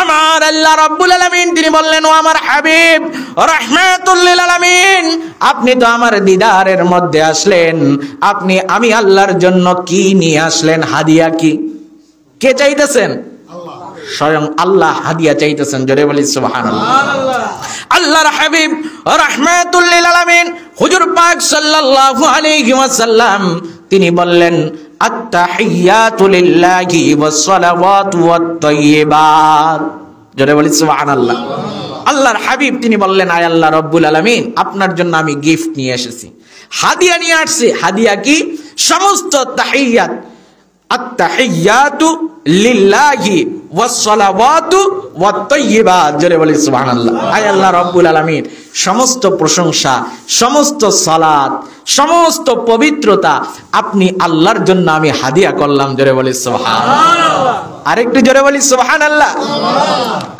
আমার আল্লাহ রাব্বুল আলামিন তিনি বললেন, ও আমার হাবিব রাহমাতুল লিল আলামিন, আপনি তো আমার দিদারের মধ্যে আসলেন, আমি আল্লাহর জন্য কি নিয়ে আসলেন? হাদিয়া কি? কে চাইতেছেন? স্বয়ং আল্লাহ হাদিয়া চাইতেছেন। জোরে বলি সুবহানাল্লাহ। আল্লাহর হাবিব রাহমাতুল লিল আলামিন হুজুর পাক সাল্লাল্লাহু আলাইহি ওয়াসাল্লাম তিনি বললেন, আত-তাহিয়াতু লিল্লাহি ওয়াস সালাওয়াতু ওয়াত তাইয়্যিবাত। জোরে বলি সুবহানাল্লাহ। আল্লাহর হাবিব তিনি বললেন, আয় আল্লাহ রাব্বুল আলামিন, আপনার জন্য আমি গিফট নিয়ে এসেছি, হাদিয়া নিয়ে আসছি। হাদিয়া কি? সমস্ত তাহিয়াত, আত-তাহিয়াতু লিল্লাহি ওয়াস সালাওয়াতু ওয়াত তাইয়্যিবাত। জোরে বলি সুবহানাল্লাহ। আয় আল্লাহ রাব্বুল আলামিন, সমস্ত প্রশংসা, সমস্ত সালাত, সমস্ত পবিত্রতা আপনি আল্লাহর জন্য আমি হাদিয়া করলাম। জোরে বলি সুবহানাল্লাহ। আরেকটু জোরে বলি সুবহানাল্লাহ।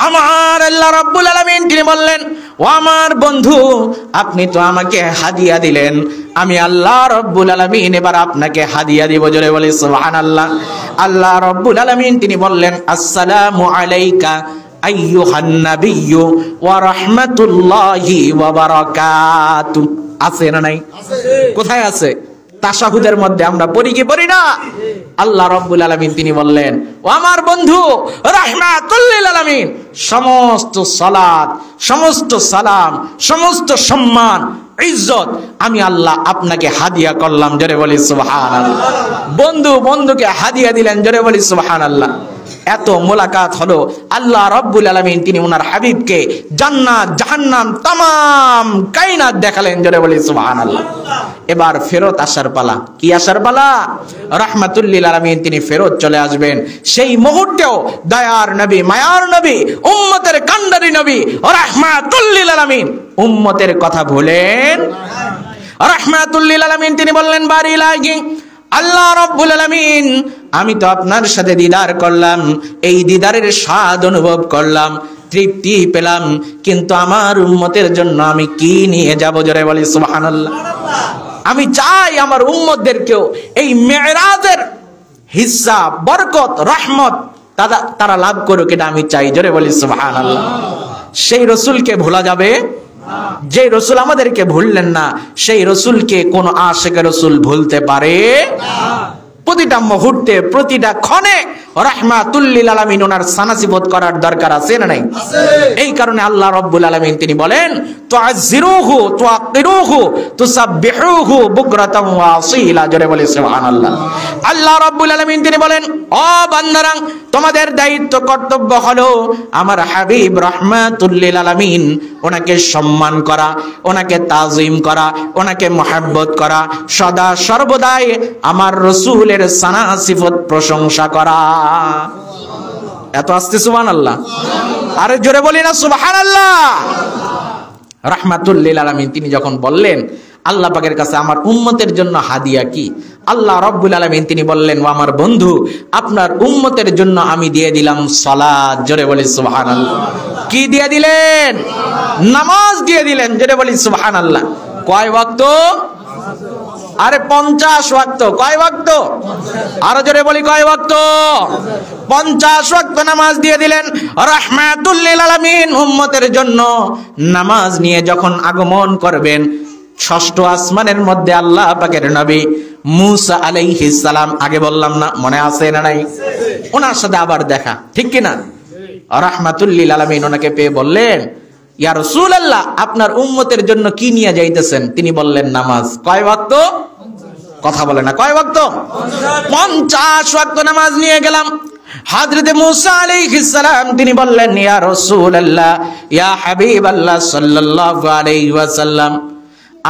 আমার আল্লাহ রাব্বুল আলামিন তিনি বললেন, ও আমার বন্ধু, আপনি তো আমাকে হাদিয়া দিলেন, আমি আল্লাহ রাব্বুল আলামিন এবার আপনাকে হাদিয়া দিব। জোরে বলি সুবহানাল্লাহ। আল্লাহ রাব্বুল আলামিন তিনি বললেন, আসসালামু আলাইকা আইয়ুহান নাবিয়্যু ওয়া রাহমাতুল্লাহি ওয়া বারাকাতুহু। আছে না নাই? কোথায় আছে? তাশাহুদের মধ্যে আমরা পড়ি কি পড়ি না? আল্লাহ রাব্বুল আলামিন তিনি বললেন, ও আমার বন্ধু রাহমাতুল লিল আলামিন, সমস্ত সালাত, সমস্ত সালাম, সমস্ত সম্মান, ইজ্জত আমি আল্লাহ আপনাকে হাদিয়া করলাম। জোরে বলি সুবহানাল্লাহ। বন্ধু বন্ধুকে হাদিয়া দিলেন। জোরে বলি সুবহানাল্লাহ। এত মোলাকাত হলো। আল্লাহ রাব্বুল আলামিন তিনি ওনার হাবিবকে জান্নাত জাহান্নাম তামাম কায়নাত দেখালেন। জোরে বলি সুবহানাল্লাহ। এবার ফেরত আসার পালা। কি আসার পালা? রাহমাতুল লিল আলামিন তিনি ফেরত চলে আসবেন। সেই মুহূর্তেও দয়ার নবী, মায়ার নবী, উম্মতের কান্ডারি নবী রাহমাতুল লিল আলামিন উম্মতের কথা ভুলেন। রাহমাতুল লিল আলামিন তিনি বললেন, বাড়ি লাগি আল্লাহ রাব্বুল আলামিন, আমি তো আপনার সাথে দিদার করলাম, এই দিদারের স্বাদ অনুভব করলাম, তৃপ্তি পেলাম, কিন্তু আমার উম্মতের জন্য আমি কি নিয়ে যাব? জোরে বলি সুবহানাল্লাহ। আমি চাই আমার উম্মতদেরকেও এই মেরাজের হিস্সা, বরকত, রহমত তারা লাভ করুক, এটা আমি চাই। জোরে বলি সুবহানাল্লাহ। সেই রসুলকে ভোলা যাবে? যে রসুল আমাদেরকে ভুললেন না, সেই রসুলকে কোন আশিকে রসুল ভুলতে পারে? প্রতিটা মুহূর্তে, প্রতিটা ক্ষণে রাহমাতুল লিল আলামিন ওনার সানাসিবত করার দরকার আছে না নাই? এই কারণে আল্লাহ রাব্বুল আলামিন তিনি বলেন, তুআজ্জিরুহু তুআক্কিরুহু তুসাব্বিহুহু বুকরাতাম ওয়া আসীলা। জোরে বলি সুবহানাল্লাহ। আল্লাহ রাব্বুল আলামিন তিনি বলেন, ও বান্দারা, তোমাদের দায়িত্ব কর্তব্য হলো আমার হাবিব রাহমাতুল লিল আলামিন ওনাকে সম্মান করা, ওনাকে তাজিম করা, ওনাকে মহব্বত করা, সদা সর্বদাই আমার রাসূলের সানা সিফত প্রশংসা করা। এত আস্তে সুবহানাল্লাহ। আরে জোরে বলি না সুবহানাল্লাহ। রাহমাতুল লিল আলামিন তিনি যখন বললেন আল্লাহ পাকের কাছে আমার উম্মতের জন্য হাদিয়া কি, আল্লাহ রাব্বুল আলামিন তিনি বললেন, ও আমার বন্ধু, আপনার উম্মতের জন্য আমি দিয়ে দিলাম সালাত। জোরে বলি সুবহানাল্লাহ। কি দিয়ে দিলেন? নামাজ দিয়ে দিলেন। জোরে বলি সুবহানাল্লাহ। কয় ওয়াক্ত? আরে 50 ওয়াক্ত। কয় ওয়াক্ত? আরো জোরে বলি কয় ওয়াক্ত? 50 ওয়াক্ত নামাজ দিয়ে দিলেন। রাহমাতুল লিল আলামিন উম্মতের জন্য নামাজ নিয়ে যখন আগমন করবেন, ষষ্ঠ আসমানের মধ্যে আল্লাহ পাকের নবী মুসা আলাইহিস সালাম, আগে বললাম না, মনে আছে না নাই? ওনার সাথে আবার দেখা, ঠিক কি না? রাহমাতুল লিল আলামিন ওনাকে পেয়ে বললেন, ইয়া রাসূলুল্লাহ, আপনার উম্মতের জন্য কি নিয়ে যাইতেছেন? তিনি বললেন নামাজ। কয় ওয়াক্ত? কথা বলে না, কয় ওয়াক্ত? 50 ওয়াক্ত নামাজ নিয়ে গেলাম। হযরতে মূসা আলাইহিস সালাম তিনি বললেন, ইয়া রাসূলুল্লাহ, ইয়া হাবিবাল্লাহ সাল্লাল্লাহু আলাইহি ওয়াসাল্লাম,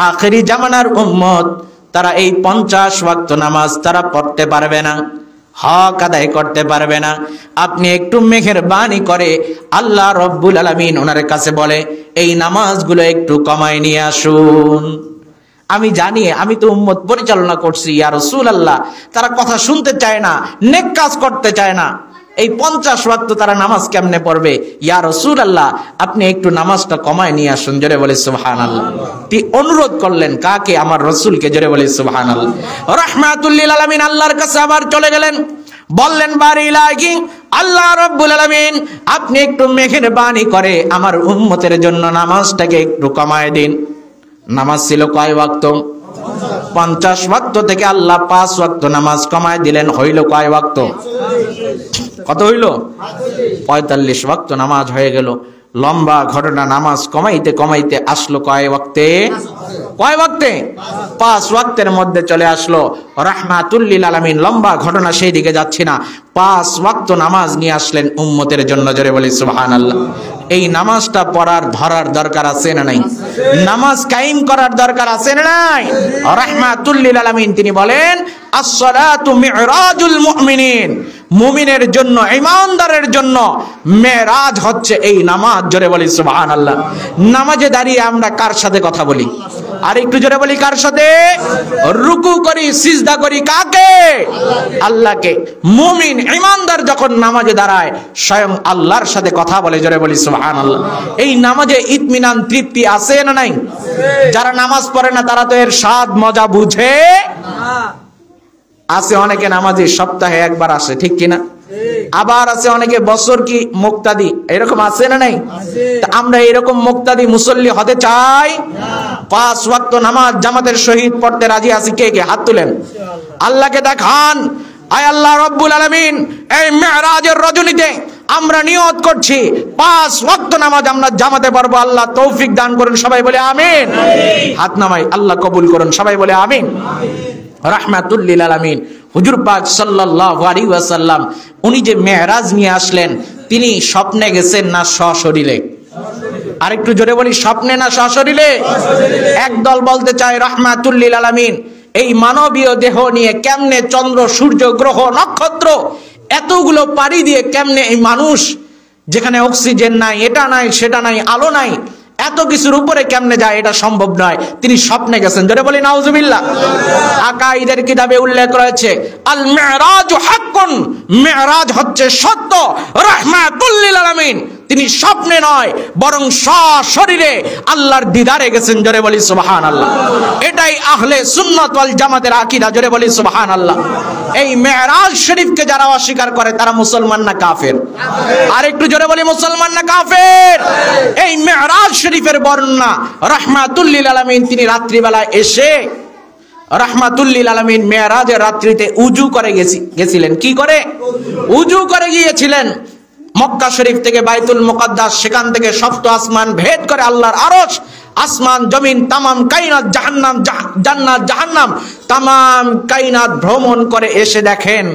আখেরি জামানার উম্মত তারা এই 50 ওয়াক্ত নামাজ তারা পড়তে পারবে না, হক আদায় করতে পারবে না। আপনি একটু মেহেরবানি করে আল্লাহ রব্বুল আলামিন ওনার কাছে বলে এই নামাজগুলো একটু কমায় নিয়ে আসুন। আমি জানি আমি তো উম্মত পরিচালনা করছি, ইয়া রাসূলুল্লাহ, তারা কথা শুনতে চায় না, নেক কাজ করতে চায় না, এই 50 ওয়াক্ত তারা নামাজ কেমনে পড়বে? ইয়া রাসূলুল্লাহ, আপনি একটু নামাজটা কমায় নিয়ে আসুন। জোরে বলে সুবহানাল্লাহ। তিনি অনুরোধ করলেন কাকে? আমার রাসূলকে। জোরে বলে সুবহানাল্লাহ। রাহমাতুল লিল আলামিন আল্লাহর কাছে আবার চলে গেলেন, বললেন, বারি ইলাহি, আল্লাহ রাব্বুল আলামিন আপনি একটু মেহেরবানি করে আমার উম্মতের জন্য নামাজটাকে একটু কমায় দিন। নামাজ ছিল কয় ওয়াক্ত? 50 ওয়াক্ত থেকে আল্লাহ 5 ওয়াক্ত নামাজ কমায় দিলেন। হইল কয় ওয়াক্ত? কত হইল? 45 ওয়াক্ত নামাজ হয়ে গেল। লম্বা ঘটনা, নামাজ কমাইতে কমাইতে আসলো কয় ওয়াক্তে? কয় ওয়াক্তে? 5 ওয়াক্তের মধ্যে চলে আসলো। রাহমাতুল লিল আলামিন, লম্বা ঘটনা, সেই দিকে যাচ্ছি না, 5 ওয়াক্ত নামাজ নিয়ে আসলেন উম্মতের জন্য। জোরে বলি সুবহানাল্লাহ। এই নামাজটা পড়ার ধরার দরকার আছে না নাই? নামাজ কায়েম করার দরকার আছে না নাই? রাহমাতুল লিল আলামিন তিনি বলেন, as-salatu mi'rajul mu'minin, মুমিনের জন্য, ঈমানদারের জন্য মেরাজ হচ্ছে এই নামাজ। জোরে বলি সুবহানাল্লাহ। নামাজে দাঁড়িয়ে আমরা কার সাথে কথা বলি? আর একটু জোরে বলি, কার সাথে? রুকু করি, সিজদা করি কাকে? আল্লাহকে। মুমিন ঈমানদার যখন নামাজে দাঁড়ায় স্বয়ং আল্লাহর সাথে কথা বলে। জোরে বলি সুবহানাল্লাহ। এই নামাজে ইতমিনান, তৃপ্তি আছে না নাই? যারা নামাজ পড়ে না তারা তো এর স্বাদ মজা বুঝে না। আছে অনেকে নামাজি সপ্তাহে একবার আসে, ঠিক কিনা? আবার আছে অনেকে বছর কি মুক্তাদি, এরকম আছে না নাই? আমরা এরকম মুক্তাদি মুসল্লি হতে চাই? 5 ওয়াক্ত নামাজ জামাতের সহিত পড়তে রাজি আছি কে কে? হাত তুলেন। আল্লাহকে দেখান, আয় আল্লাহ রব্বুল আলামিন, এই মেরাজের রজনীতে আমরা নিয়ত করছি 5 ওয়াক্ত নামাজ আমরা জামাতে পড়বো। আল্লাহ তৌফিক দান করুন। সবাই বলে আমিন। হাত নামাই, আল্লাহ কবুল করুন। সবাই বলে আমিন। রাহমাতুল লিল আলামিন হুজুর পাক সাল্লাল্লাহু আলাইহি ওয়াসাল্লাম উনি যে মেরাজ নিয়ে আসলেন, তিনি স্বপ্নে গেছেন না সশরীরে? আরেকটু জোরে বলি, স্বপ্নে না সশরীরে? একদল বলতে চায় রাহমাতুল লিল আলামিন এই মানবীয় দেহ নিয়ে কেমনে চন্দ্র, সূর্য, গ্রহ, নক্ষত্র এতগুলো পাড়ি দিয়ে কেমনে এই মানুষ, যেখানে অক্সিজেন নাই, এটা নাই, সেটা নাই, আলো নাই, এত কিছুর উপরে কেমনে যায়? এটা সম্ভব নয়। তিনি স্বপ্নে গেছেন। জোরে বলি নাউজুবিল্লাহ। আকাইদের কিতাবে উল্লেখ রয়েছে আল মিরাজু হাক্কুন, মিরাজ হচ্ছে সত্য। রাহমাতুল লিল আলামিন তিনি স্বপ্নে নয় বরং সশরীরে আল্লাহর দিদারে গেছেন। জোরে বলি সুবহানাল্লাহ। এটাই আহলে সুন্নাত ওয়াল জামাতের আকীদা। জোরে বলি সুবহানাল্লাহ। এই মেরাজ শরীফকে যারা অস্বীকার করে তারা মুসলমান না কাফের? আর একটু জোরে বলি, মুসলমান না কাফের? এই মেরাজ শরীফের বর্ণনা রাহমাতুল লিল আলামিন তিনি রাত্রিবেলা এসে, রাহমাতুল লিল আলামিন মেরাজের রাত্রিতে উজু করে গেছিলেন। কি করে? উজু করে গিয়েছিলেন। মক্কা শরীফ থেকে বাইতুল মুকাদ্দাস, সেখান থেকে সপ্ত আসমান ভেদ করে আল্লাহর আরশ, আসমান জমিন তামাম কায়নাত, জাহান্নাম, জান্নাত জাহান্নাম, তামাম কায়নাত ভ্রমণ করে এসে দেখেন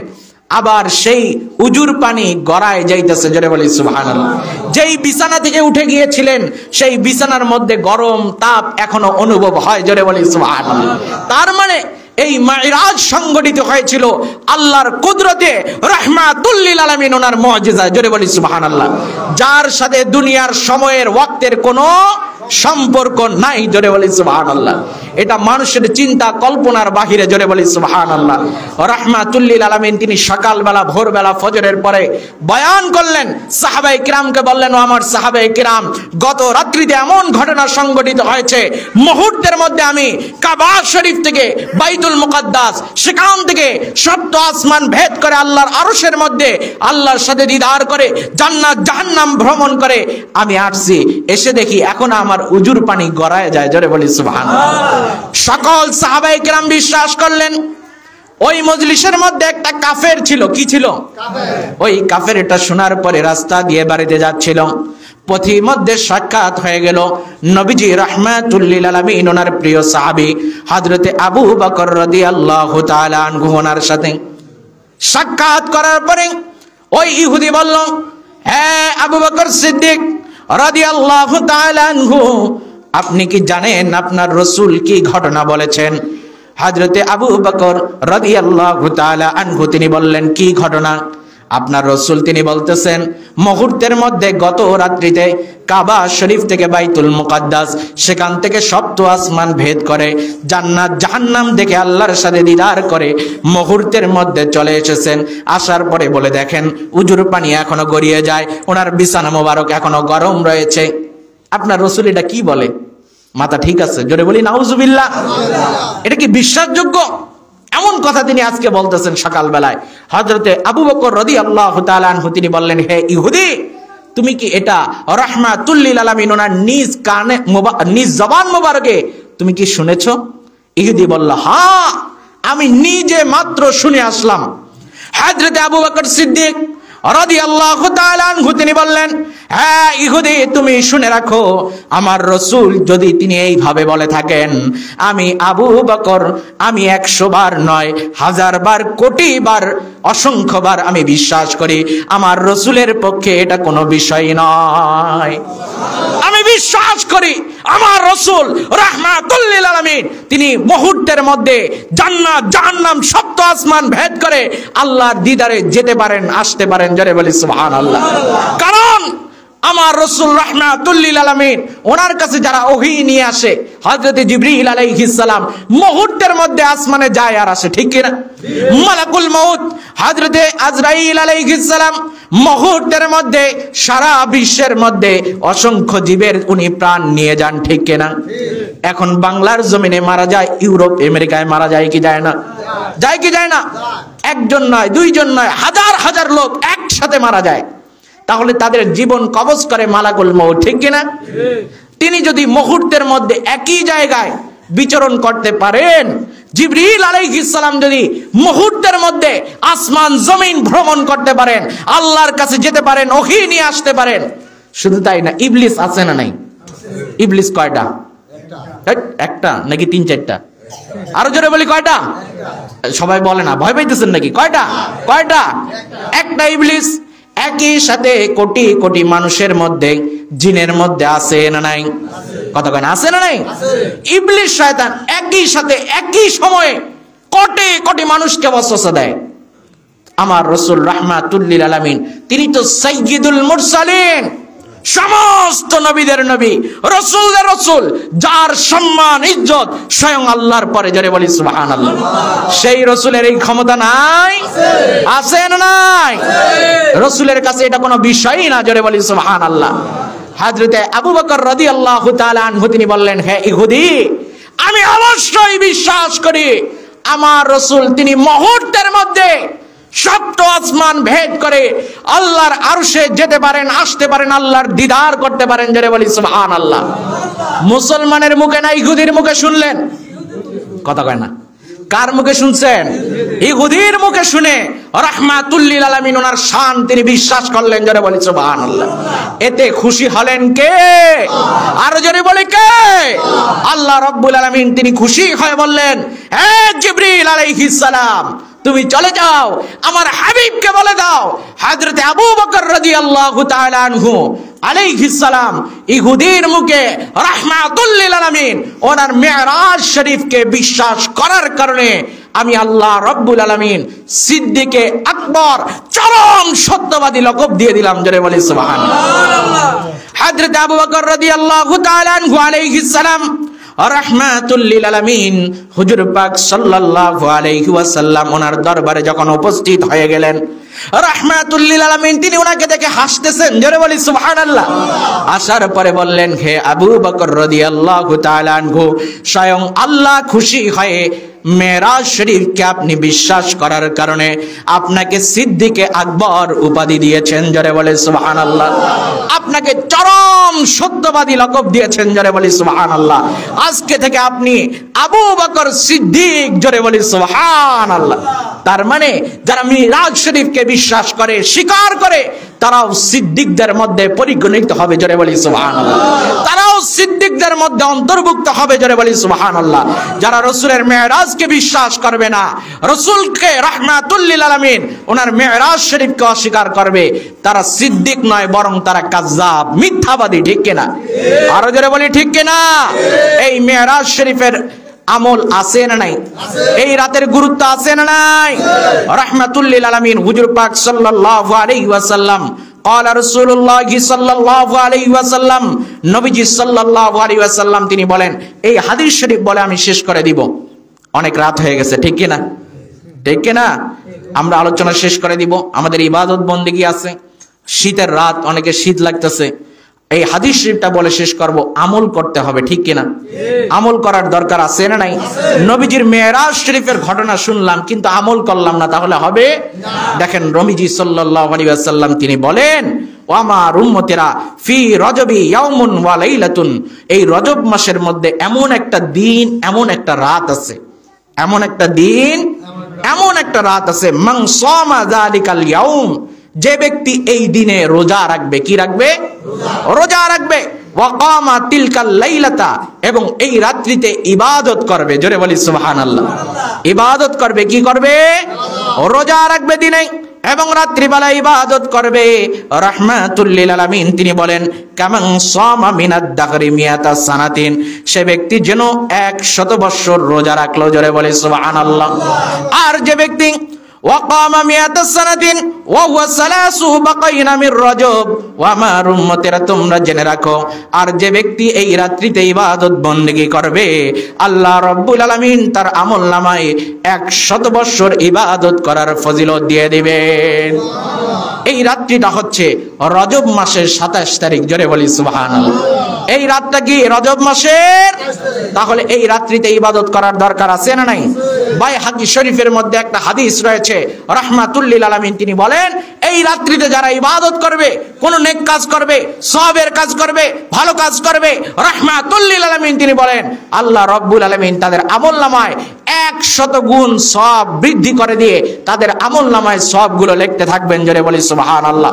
আবার সেই উজুর পানি গড়ায় যাইতেছে। জোরে বলি সুবহানাল্লাহ। যেই বিছানা থেকে উঠে গিয়েছিলেন সেই বিছানার মধ্যে গরম তাপ এখনো অনুভব হয়। জোরে বলি সুবহানাল্লাহ। তার মানে এই মিরাজ সংগঠিত হয়েছিল আল্লাহর কুদরতে, রাহমাতুল লিল আলামিন ওনার মুজিজা। জোরে বলি সুবহানাল্লাহ। যার সাথে দুনিয়ার সময়ের ওয়াক্তের কোনো সম্পর্ক নাই। জোরে বলি সুবহানাল্লাহ। এটা মানুষের চিন্তা কল্পনার বাহিরে। জোরে বলি সুবহানাল্লাহ। রাহমাতুল লিল আলামিন তিনি সকালবেলা, ভোরবেলা, ফজরের পরে বয়ান করলেন। সাহাবায়ে কিরামকে বললেন, ও আমার সাহাবায়ে কিরাম, গত রাত্রিতে এমন ঘটনা সংঘটিত হয়েছে, মুহূর্তের মধ্যে আমি কাবা শরীফ থেকে বাইতুল মুকাদ্দাস, সেখান থেকে সপ্ত আসমান ভেদ করে আল্লাহর আরশের মধ্যে আল্লাহর সাথে দিদার করে জান্নাত জাহান্নাম ভ্রমণ করে আমি আসছি। এসে দেখি এখন আমার উজুর পানি গড়ায় যায়। জোরে বলি সুবহানাল্লাহ। সকল সাহাবায়ে কিরাম বিশ্বাস করলেন। ওই মজলিসের মধ্যে একটা কাফের ছিল। কি ছিল? ওই কাফের এটা শোনার পরে রাস্তা দিয়ে বাড়িতে যাচ্ছিল। পথির মধ্যে সাক্ষাৎ হয়ে গেল নবীজি রাহমাতুল লিল আলামিন ওনার প্রিয় সাহাবী হযরতে আবু বকর রাদিয়াল্লাহু তাআলা আনহু ওনার সাথে সাক্ষাৎ করার পরে ওই ইহুদি বলল, হ্যাঁ আবু বকর সিদ্দিক রাদিয়াল্লাহু তাআলা আনহু, আপনি কি জানেন আপনার রাসূল কি ঘটনা বলেছেন? হযরতে আবু বকর রাদিয়াল্লাহু তাআলা আনহু তিনি বললেন, কি ঘটনা? আপনার রাসূল তিনি বলতেছেন, মুহূর্তের মধ্যে গত রাত্রিতে কাবা শরীফ থেকে বাইতুল মুকাদ্দাস, সেখান থেকে সপ্ত আসমান ভেদ করে জান্নাত জাহান্নাম দেখে আল্লাহর সাথে দিদার করে মুহূর্তের মধ্যে চলে এসেছেন। আসার পরে বলে দেখেন উজুর পানি এখনো গড়িয়ে যায়, ওনার বিছানা মোবারক এখনো গরম রয়েছে। আপনার রাসূল এটা কি বলে? মাথা ঠিক আছে? জোরে বলি নাউজুবিল্লাহ। এটা কি বিশ্বাসযোগ্য? এমন কথা তিনি আজকে বলতেছেন সকালবেলায়। হযরতে আবু বকর রাদিয়াল্লাহু তাআলা আনহু তিনি বললেন, হে ইহুদি, তুমি কি এটা রাহমাতুল লিল আলামিন ওনার নিজ কানে নিজ জবান মোবারকে তুমি কি শুনেছো? ইহুদি বলল, হ্যাঁ আমি নিজে মাত্র শুনে আসলাম। হযরতে আবু বকর সিদ্দিক রাদিয়াল্লাহু তাআলা আনহু তিনি বললেন, হ্যাঁ ইহুদি, তুমি শুনে রাখো, আমার রাসূল যদি তিনি এইভাবে বলে থাকেন, আমি আবু বকর আমি 100 বার নয়, 1000 বার, কোটি বার, অসংখ্য বার আমি বিশ্বাস করি আমার রাসূলের পক্ষে এটা কোনো বিষয় নয়। আমি বিশ্বাস করি আমার রাসূল রাহমাতুল লিল আলামিন তিনি মুহূর্তের মধ্যে জান্নাত জাহান্নাম সপ্ত আসমান ভেদ করে আল্লাহর দিদারে যেতে পারেন, আসতে পারেন। জোরে বলি সুবহানাল্লাহ। কারণ আমার রাসূল রাহমাতুল লিল আলামিন ওনার কাছে যারা ওহী নিয়ে আসে, হযরত জিবরিল আলাইহিস সালাম মুহূর্তের মধ্যে আসমানে যায় আর আসে, ঠিক কি না? মালাকুল মউত হযরত আজরাইল আলাইহিস সালাম মুহূর্তের মধ্যে সারা বিশ্বের মধ্যে অসংখ্য জীবের উনি প্রাণ নিয়ে যান, ঠিক কি না? এখন বাংলার জমিনে মারা যায়, ইউরোপ আমেরিকায় মারা যায় কি যায় না? যায় কি যায় না? একজন নয়, দুইজন নয়, হাজার হাজার লোক একসাথে মারা যায়। তাহলে তাদের জীবন কবজ করে মালাকুল মউত, ঠিক কিনা? তিনি যদি মুহূর্তের মধ্যে একই জায়গায় বিচরণ করতে পারেন, জিবরিল আলাইহিস সালাম যদি মুহূর্তের মধ্যে আসমান জমিন ভ্রমণ করতে পারেন, আল্লাহর কাছে যেতে পারেন, ওহী নিয়ে আসতে পারেন। শুধু তাই না, ইবলিস আছে না নাই? ইবলিস কয়টা? একটা নাকি 3-4টা? আরো জোরে বলি কয়টা? সবাই বলে না, ভয় পাইতেছেন নাকি? কয়টা? কয়টা? একটা ইবলিস। একই সাথে কোটি কোটি মানুষের মধ্যে, জিনের মধ্যে আছে না নাই? কথা কয় না, আছে না নাই? ইবলিস শয়তান একই সাথে একই সময়ে কোটি কোটি মানুষকে ওয়াসওয়াসা দেয়। আমার রাসূল রাহমাতুল লিল আলামিন তিনি তো সাইয়্যিদুল মুরসালিন, সমস্ত নবীদের নবী, রাসূলদের রাসূল, যার সম্মান ইজ্জত স্বয়ং আল্লাহর পরে। জোরে বলি সুবহানাল্লাহ। সেই রাসূলের এই ক্ষমতা নাই? আছে না নাই? রাসূলের কাছে এটা কোনো বিষয়ই না। জোরে বলি সুবহানাল্লাহ। হযরতে আবু বকর রাদিয়াল্লাহু তাআলা আনহু তিনি বললেন, হে ইহুদি, আমি অবশ্যই বিশ্বাস করি আমার রাসূল তিনি মুহূর্তের মধ্যে সপ্ত আসমান ভেদ করে আল্লাহর আরশে যেতে পারেন, আসতে পারেন, আল্লাহর দিদার করতে পারেন। জোরে বলি সুবহানাল্লাহ। মুসলমানের মুখে না ইহুদির মুখে শুনলেন? কথা কয় না। কার মুখে শুনছেন? ইহুদির মুখে শুনে রাহমাতুল লিল আলামিন ওনার শান তিনি বিশ্বাস করলেন। জোরে বলি সুবহানাল্লাহ। এতে খুশি হলেন কে? আরো জোরে বলি কে? আল্লাহ রাব্বুল আলামিন তিনি খুশি হয়ে বললেন, হে জিবরিল আলাইহিস সালাম, তুমি চলে যাও, আমার হাবিবকে বলে দাও হযরতে আবু বকর রাদিয়াল্লাহু তাআলা আনহু আলাইহিস সালাম ইহুদির মুখে রাহমাতুল লিল আলামিন ওনার মিরাজ শরীফকে বিশ্বাস করার কারণে আমি আল্লাহ রাব্বুল আলামিন সিদ্দিকে আকবর চরম সত্যবাদী লকব দিয়ে দিলাম। জোরে বলি সুবহানাল্লাহ। হযরতে আবু বকর রাদিয়াল্লাহু তাআলা আনহু আলাইহিস সালাম রাহমাতুল লিল আলামিন হুজুর পাক সাল্লাল্লাহু আলাইহি ওয়াসাল্লাম ওনার দরবারে যখন উপস্থিত হয়ে গেলেন, রাহমাতুল লিল আলামিন তিনি ওনাকে দেখে হাসতেছেন। জোরে বলি সুবহানাল্লাহ। আসার পরে বললেন, হে আবু বকর রাদিয়াল্লাহু তাআলা আনহু, স্বয়ং আল্লাহ খুশি হয়ে মেরাজ শরীফকে আপনি বিশ্বাস করার কারণে আপনাকে সিদ্দিকে আকবর উপাধি দিয়েছেন। জোরে বলে সুবহানাল্লাহ। আপনাকে চরম সত্যবাদী লকব দিয়েছেন। জোরে বলি সুবহানাল্লাহ। আজকে থেকে আপনি আবু বকর সিদ্দিক। জোরে বলি সুবহানাল্লাহ। তার মানে যারা মিরাজ শরীফকে বিশ্বাস করে, স্বীকার করে, তারাও সিদ্দিকদের মধ্যে পরিগণিত হবে। জোরে বলি সুবহানাল্লাহ। তারাও সিদ্দিকদের মধ্যে অন্তর্ভুক্ত হবে। জোরে বলি সুবহানাল্লাহ। যারা রাসূলের মেরাজকে বিশ্বাস করবে না, রাসূলকে রাহমাতুল লিল আলামিন ওনার মেরাজ শরীফকে অস্বীকার করবে, তারা সিদ্দিক নয় বরং তারা কাজ্জাব, মিথ্যাবাদী। ঠিক কিনা? আরো জোরে বলি ঠিক কিনা? এই মেরাজ শরীফের আমল আছে না নাই? এই রাতের গুরুত্ব আছে না নাই? রাহমাতুল লিল আলামিন হুজুর পাক সাল্লাল্লাহু আলাইহি ওয়াসাল্লাম قال رسول الله صلى الله عليه وسلم নবীজি সাল্লাল্লাহু আলাইহি ওয়াসাল্লাম তিনি বলেন, এই হাদিস শরীফ বলে আমি শেষ করে দিব। অনেক রাত হয়ে গেছে, ঠিক কি না? ঠিক কি না? আমরা আলোচনা শেষ করে দিব। আমাদের ইবাদত বন্দেগী আছে, শীতের রাত, অনেকে শীত লাগতেছে। এই হাদিস শরীফটা বলে শেষ করব। আমল করতে হবে, ঠিক কিনা? আমল করার দরকার আছে না নাই? নবীজির মেরাজ শরীফের ঘটনা শুনলাম কিন্তু আমল করলাম না, তাহলে হবে? দেখেন নবীজি সাল্লাল্লাহু আলাইহি ওয়াসাল্লাম তিনি বলেন, ও আমার উম্মতেরা, ফি রজবি ইয়াউমুন ওয়া লাইলাতুন, এই রজব মাসের মধ্যে এমন একটা দিন, এমন একটা রাত আছে, এমন একটা দিন, এমন একটা রাত আছে, মান সামা যালিকাল ইয়াউম, যে ব্যক্তি এই দিনে রোজা রাখবে, কি রাখবে? রোজা রাখবে। ওয়া কামা তিলকাল লাইলাতা, এবং এই রাত্রিতে ইবাদত করবে। জোরে বলি সুবহানাল্লাহ। ইবাদত করবে, কি করবে? রোজা রাখবে দিনে এবং রাত্রিবেলা ইবাদত করবে। রাহমাতুল লিল আলামিন তিনি বলেন, কামান সামা মিনাদ দাহরি মিয়াতা সানাতিন, সে ব্যক্তি যেন 100 বছর রোজা রাখলো। জোরে বলি সুবহানাল্লাহ। আর যে ব্যক্তি ওয়াকামা মিয়াতা সানাতিন ওয়া হুয়া সালাসু বাকাইনা মির রজব, ওয়া আমার উম্মতেরা তোমরা জেনে রাখো, আর যে ব্যক্তি এই রাত্রিতে ইবাদত বন্দেগী করবে, আল্লাহ রাব্বুল আলামিন তার আমলনামায় 100 বছর ইবাদত করার ফজিলত দিয়ে দিবেন। এই রাত্রিটা হচ্ছে রজব মাসের 27 তারিখ। জোরে বলি সুবহানাল্লাহ। এই রাতটা কি রজব মাসের? তাহলে এই রাত্রিতে ইবাদত করার দরকার আছে না নাই? বাইহাকী শরীফের মধ্যে একটা হাদিস রয়েছে, রাহমাতুল লিল আলামিন তিনি বলেন, এই রাত্রিতে যারা ইবাদত করবে, কোন নেক কাজ করবে, সওয়াবের কাজ করবে, ভালো কাজ করবে, রাহমাতুল লিল আলামিন তিনি বলেন, আল্লাহ রাব্বুল আলামিন তাদের আমলনামায় 100 গুণ সওয়াব বৃদ্ধি করে দিয়ে তাদের আমলনামায় সওয়াবগুলো লিখতে থাকবেন। জোরে বলি সুবহানাল্লাহ।